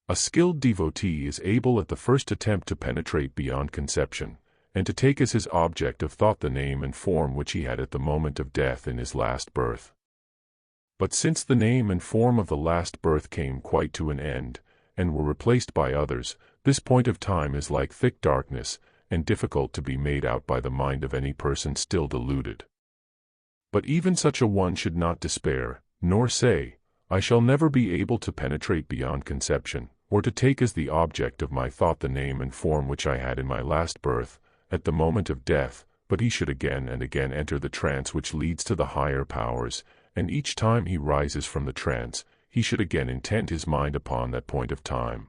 A skilled devotee is able at the first attempt to penetrate beyond conception, and to take as his object of thought the name and form which he had at the moment of death in his last birth. But since the name and form of the last birth came quite to an end, and were replaced by others, this point of time is like thick darkness, and difficult to be made out by the mind of any person still deluded. But even such a one should not despair, nor say, I shall never be able to penetrate beyond conception, or to take as the object of my thought the name and form which I had in my last birth, at the moment of death, but he should again and again enter the trance which leads to the higher powers, and each time he rises from the trance, he should again intent his mind upon that point of time.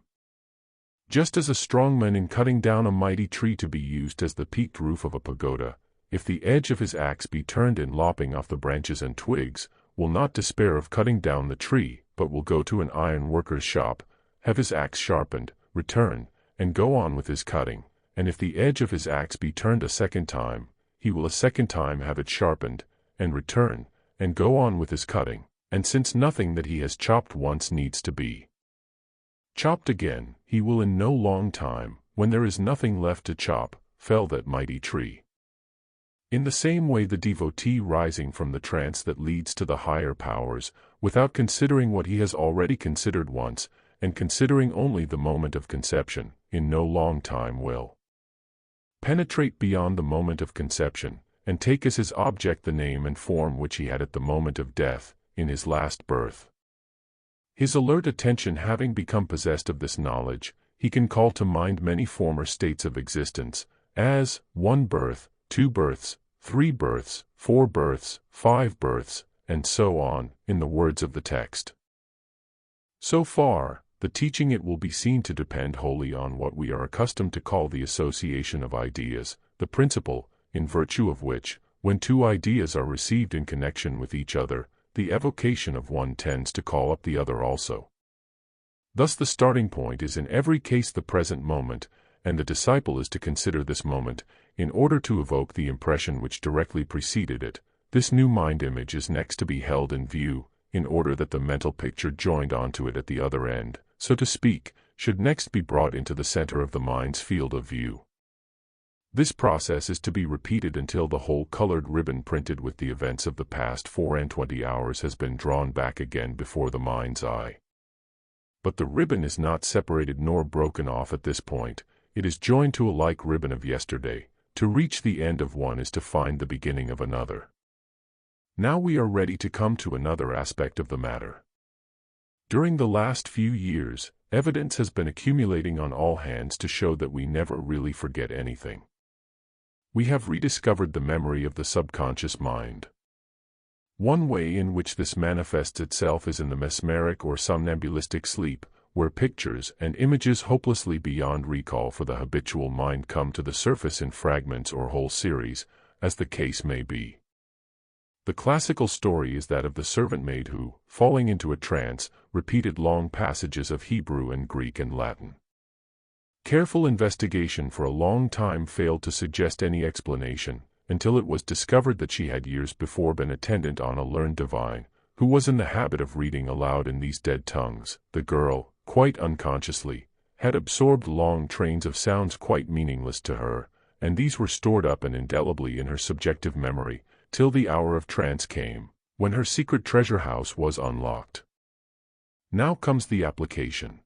Just as a strong man in cutting down a mighty tree to be used as the peaked roof of a pagoda, if the edge of his axe be turned in lopping off the branches and twigs, will not despair of cutting down the tree, but will go to an iron worker's shop, have his axe sharpened, return, and go on with his cutting. And if the edge of his axe be turned a second time, he will a second time have it sharpened, and return, and go on with his cutting. And since nothing that he has chopped once needs to be chopped again, he will in no long time, when there is nothing left to chop, fell that mighty tree. In the same way, the devotee rising from the trance that leads to the higher powers, without considering what he has already considered once, and considering only the moment of conception, in no long time will penetrate beyond the moment of conception, and take as his object the name and form which he had at the moment of death, in his last birth. His alert attention having become possessed of this knowledge, he can call to mind many former states of existence, as 1 birth, 2 births, 3 births, 4 births, 5 births, and so on, in the words of the text. So far, the teaching it will be seen to depend wholly on what we are accustomed to call the association of ideas, the principle, in virtue of which, when two ideas are received in connection with each other, the evocation of one tends to call up the other also. Thus the starting point is in every case the present moment, and the disciple is to consider this moment, in order to evoke the impression which directly preceded it. This new mind image is next to be held in view, in order that the mental picture joined onto it at the other end, so to speak, should next be brought into the center of the mind's field of view. This process is to be repeated until the whole colored ribbon printed with the events of the past 24 hours has been drawn back again before the mind's eye. But the ribbon is not separated nor broken off at this point, it is joined to a like ribbon of yesterday. To reach the end of one is to find the beginning of another. Now we are ready to come to another aspect of the matter. During the last few years, evidence has been accumulating on all hands to show that we never really forget anything. We have rediscovered the memory of the subconscious mind. One way in which this manifests itself is in the mesmeric or somnambulistic sleep, where pictures and images hopelessly beyond recall for the habitual mind come to the surface in fragments or whole series, as the case may be. The classical story is that of the servant maid who, falling into a trance, repeated long passages of Hebrew and Greek and Latin. Careful investigation for a long time failed to suggest any explanation, until it was discovered that she had years before been attendant on a learned divine, who was in the habit of reading aloud in these dead tongues. The girl, quite unconsciously, had absorbed long trains of sounds quite meaningless to her, and these were stored up and indelibly in her subjective memory, till the hour of trance came, when her secret treasure house was unlocked. Now comes the application.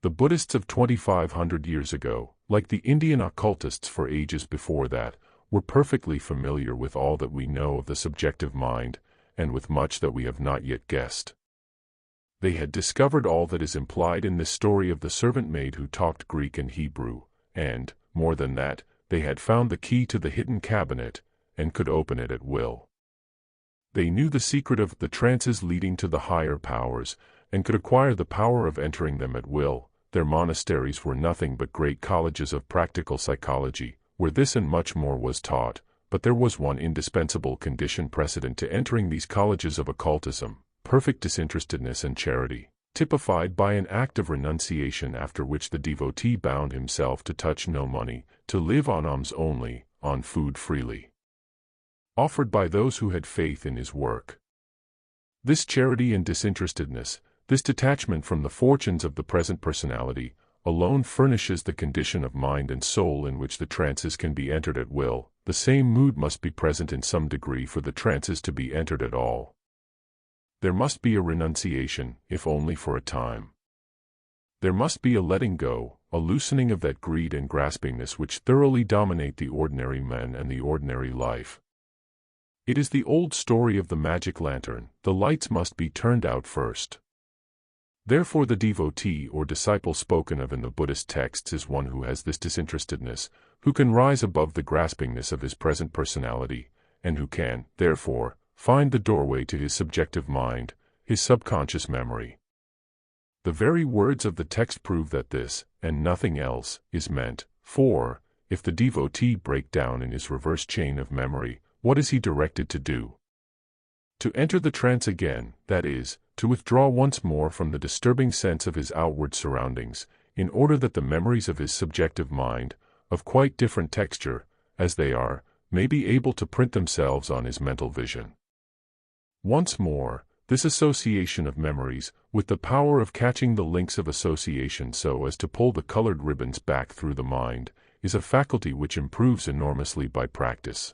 The Buddhists of 2,500 years ago, like the Indian occultists for ages before that, were perfectly familiar with all that we know of the subjective mind, and with much that we have not yet guessed. They had discovered all that is implied in this story of the servant maid who talked Greek and Hebrew, and, more than that, they had found the key to the hidden cabinet, and could open it at will. They knew the secret of the trances leading to the higher powers, and could acquire the power of entering them at will. Their monasteries were nothing but great colleges of practical psychology, where this and much more was taught, but there was one indispensable condition precedent to entering these colleges of occultism: perfect disinterestedness and charity, typified by an act of renunciation after which the devotee bound himself to touch no money, to live on alms only, on food freely offered by those who had faith in his work. This charity and disinterestedness, this detachment from the fortunes of the present personality, alone furnishes the condition of mind and soul in which the trances can be entered at will. The same mood must be present in some degree for the trances to be entered at all. There must be a renunciation, if only for a time. There must be a letting go, a loosening of that greed and graspingness which thoroughly dominate the ordinary men and the ordinary life. It is the old story of the magic lantern: the lights must be turned out first. Therefore the devotee or disciple spoken of in the Buddhist texts is one who has this disinterestedness, who can rise above the graspingness of his present personality, and who can, therefore, find the doorway to his subjective mind, his subconscious memory. The very words of the text prove that this, and nothing else, is meant, for, if the devotee break down in his reverse chain of memory, what is he directed to do? To enter the trance again, that is, to withdraw once more from the disturbing sense of his outward surroundings, in order that the memories of his subjective mind, of quite different texture, as they are, may be able to print themselves on his mental vision. Once more, this association of memories, with the power of catching the links of association so as to pull the colored ribbons back through the mind, is a faculty which improves enormously by practice.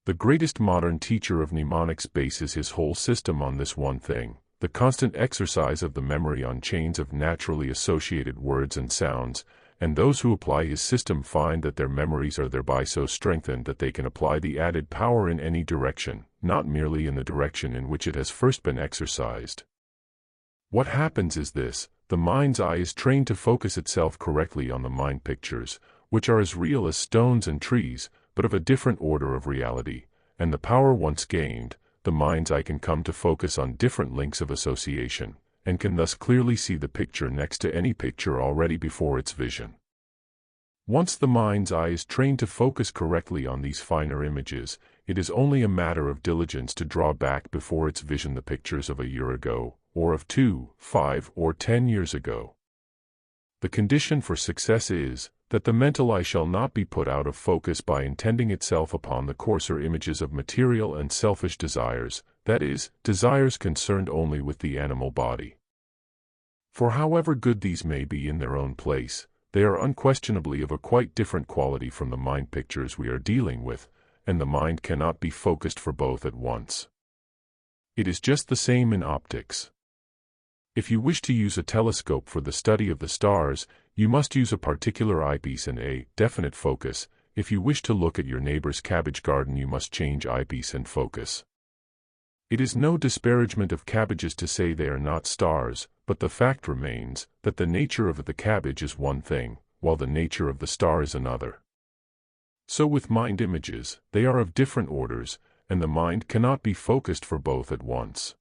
The greatest modern teacher of mnemonics bases his whole system on this one thing, the constant exercise of the memory on chains of naturally associated words and sounds, and those who apply his system find that their memories are thereby so strengthened that they can apply the added power in any direction, not merely in the direction in which it has first been exercised. What happens is this: the mind's eye is trained to focus itself correctly on the mind pictures, which are as real as stones and trees, but of a different order of reality, and the power once gained, the mind's eye can come to focus on different links of association, and can thus clearly see the picture next to any picture already before its vision. Once the mind's eye is trained to focus correctly on these finer images, it is only a matter of diligence to draw back before its vision the pictures of a year ago, or of 2, 5, or 10 years ago. The condition for success is that the mental eye shall not be put out of focus by intending itself upon the coarser images of material and selfish desires, that is, desires concerned only with the animal body. For however good these may be in their own place, they are unquestionably of a quite different quality from the mind pictures we are dealing with, and the mind cannot be focused for both at once. It is just the same in optics. If you wish to use a telescope for the study of the stars, you must use a particular eyepiece and a definite focus. If you wish to look at your neighbor's cabbage garden, you must change eyepiece and focus. It is no disparagement of cabbages to say they are not stars, but the fact remains that the nature of the cabbage is one thing, while the nature of the star is another. So with mind images, they are of different orders, and the mind cannot be focused for both at once.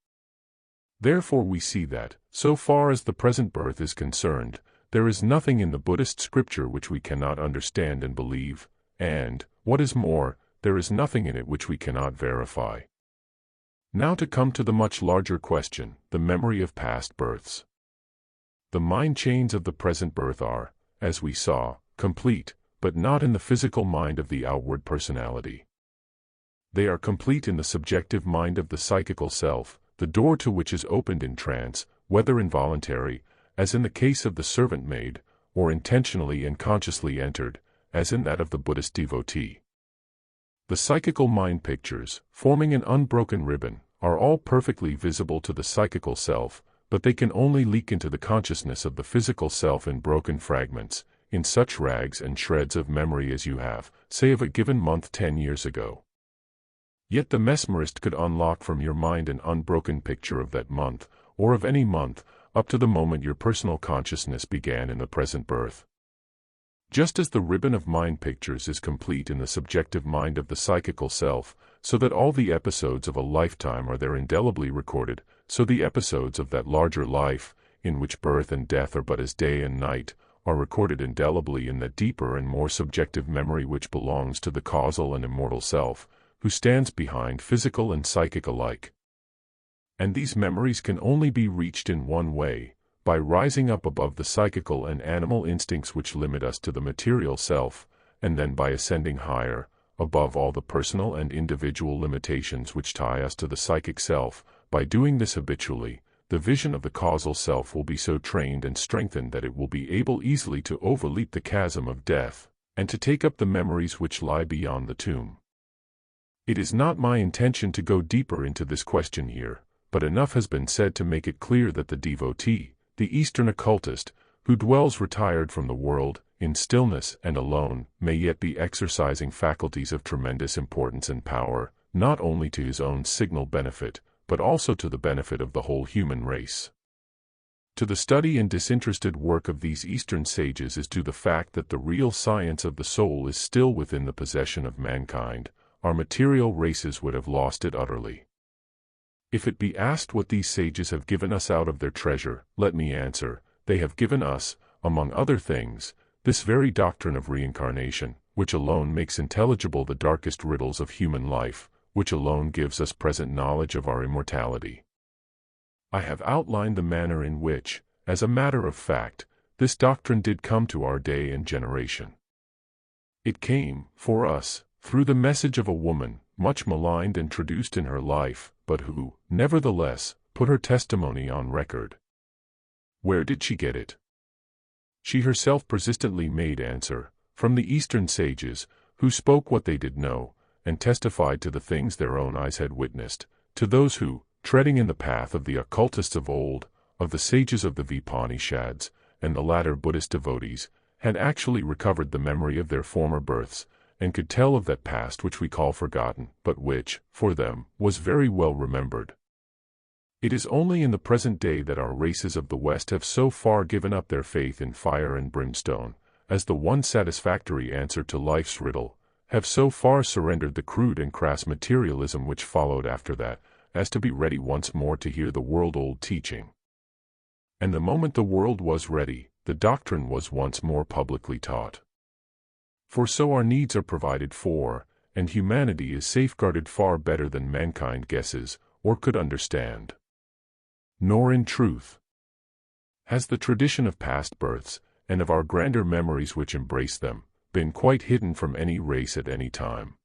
Therefore we see that, so far as the present birth is concerned, there is nothing in the Buddhist scripture which we cannot understand and believe, and, what is more, there is nothing in it which we cannot verify. Now to come to the much larger question, the memory of past births. The mind chains of the present birth are, as we saw, complete, but not in the physical mind of the outward personality. They are complete in the subjective mind of the psychical self, the door to which is opened in trance, whether involuntary, as in the case of the servant maid, or intentionally and consciously entered, as in that of the Buddhist devotee. The psychical mind pictures, forming an unbroken ribbon, are all perfectly visible to the psychical self, but they can only leak into the consciousness of the physical self in broken fragments, in such rags and shreds of memory as you have, say of a given month 10 years ago. Yet the mesmerist could unlock from your mind an unbroken picture of that month, or of any month, up to the moment your personal consciousness began in the present birth. Just as the ribbon of mind pictures is complete in the subjective mind of the psychical self, so that all the episodes of a lifetime are there indelibly recorded, so the episodes of that larger life, in which birth and death are but as day and night, are recorded indelibly in that deeper and more subjective memory which belongs to the causal and immortal self, who stands behind physical and psychic alike. And these memories can only be reached in one way, by rising up above the psychical and animal instincts which limit us to the material self, and then by ascending higher, above all the personal and individual limitations which tie us to the psychic self. By doing this habitually, the vision of the causal self will be so trained and strengthened that it will be able easily to overleap the chasm of death, and to take up the memories which lie beyond the tomb. It is not my intention to go deeper into this question here, but enough has been said to make it clear that the devotee, the Eastern occultist, who dwells retired from the world, in stillness and alone, may yet be exercising faculties of tremendous importance and power, not only to his own signal benefit, but also to the benefit of the whole human race. To the study and disinterested work of these Eastern sages is due the fact that the real science of the soul is still within the possession of mankind. Our material races would have lost it utterly. If it be asked what these sages have given us out of their treasure, let me answer, they have given us, among other things, this very doctrine of reincarnation, which alone makes intelligible the darkest riddles of human life, which alone gives us present knowledge of our immortality. I have outlined the manner in which, as a matter of fact, this doctrine did come to our day and generation. It came, for us, through the message of a woman, much maligned and traduced in her life, but who, nevertheless, put her testimony on record. Where did she get it? She herself persistently made answer, from the Eastern sages, who spoke what they did know, and testified to the things their own eyes had witnessed, to those who, treading in the path of the occultists of old, of the sages of the Upanishads, and the latter Buddhist devotees, had actually recovered the memory of their former births, and could tell of that past which we call forgotten, but which, for them, was very well remembered. It is only in the present day that our races of the West have so far given up their faith in fire and brimstone, as the one satisfactory answer to life's riddle, have so far surrendered the crude and crass materialism which followed after that, as to be ready once more to hear the world-old teaching. And the moment the world was ready, the doctrine was once more publicly taught. For so our needs are provided for, and humanity is safeguarded far better than mankind guesses, or could understand. Nor in truth has the tradition of past births, and of our grander memories which embrace them, been quite hidden from any race at any time.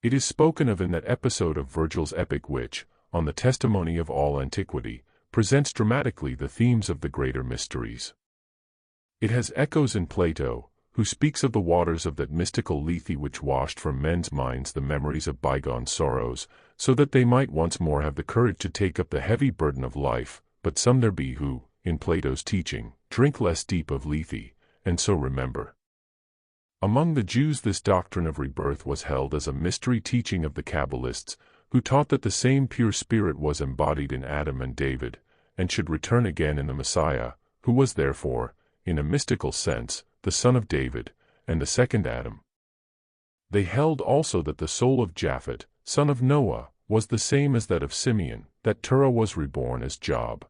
It is spoken of in that episode of Virgil's epic which, on the testimony of all antiquity, presents dramatically the themes of the greater mysteries. It has echoes in Plato, who speaks of the waters of that mystical Lethe which washed from men's minds the memories of bygone sorrows, so that they might once more have the courage to take up the heavy burden of life, but some there be who, in Plato's teaching, drink less deep of Lethe, and so remember. Among the Jews this doctrine of rebirth was held as a mystery teaching of the Kabbalists, who taught that the same pure spirit was embodied in Adam and David, and should return again in the Messiah, who was therefore, in a mystical sense, the son of David, and the second Adam. They held also that the soul of Japhet, son of Noah, was the same as that of Simeon, that Terah was reborn as Job.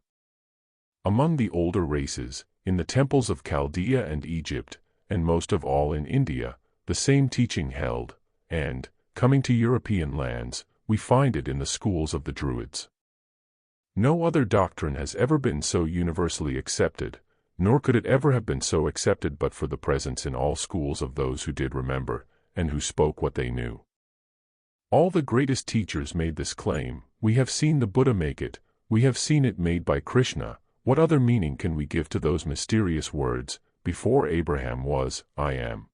Among the older races, in the temples of Chaldea and Egypt, and most of all in India, the same teaching held, and, coming to European lands, we find it in the schools of the Druids. No other doctrine has ever been so universally accepted, nor could it ever have been so accepted but for the presence in all schools of those who did remember, and who spoke what they knew. All the greatest teachers made this claim. We have seen the Buddha make it, we have seen it made by Krishna. What other meaning can we give to those mysterious words, before Abraham was, I am?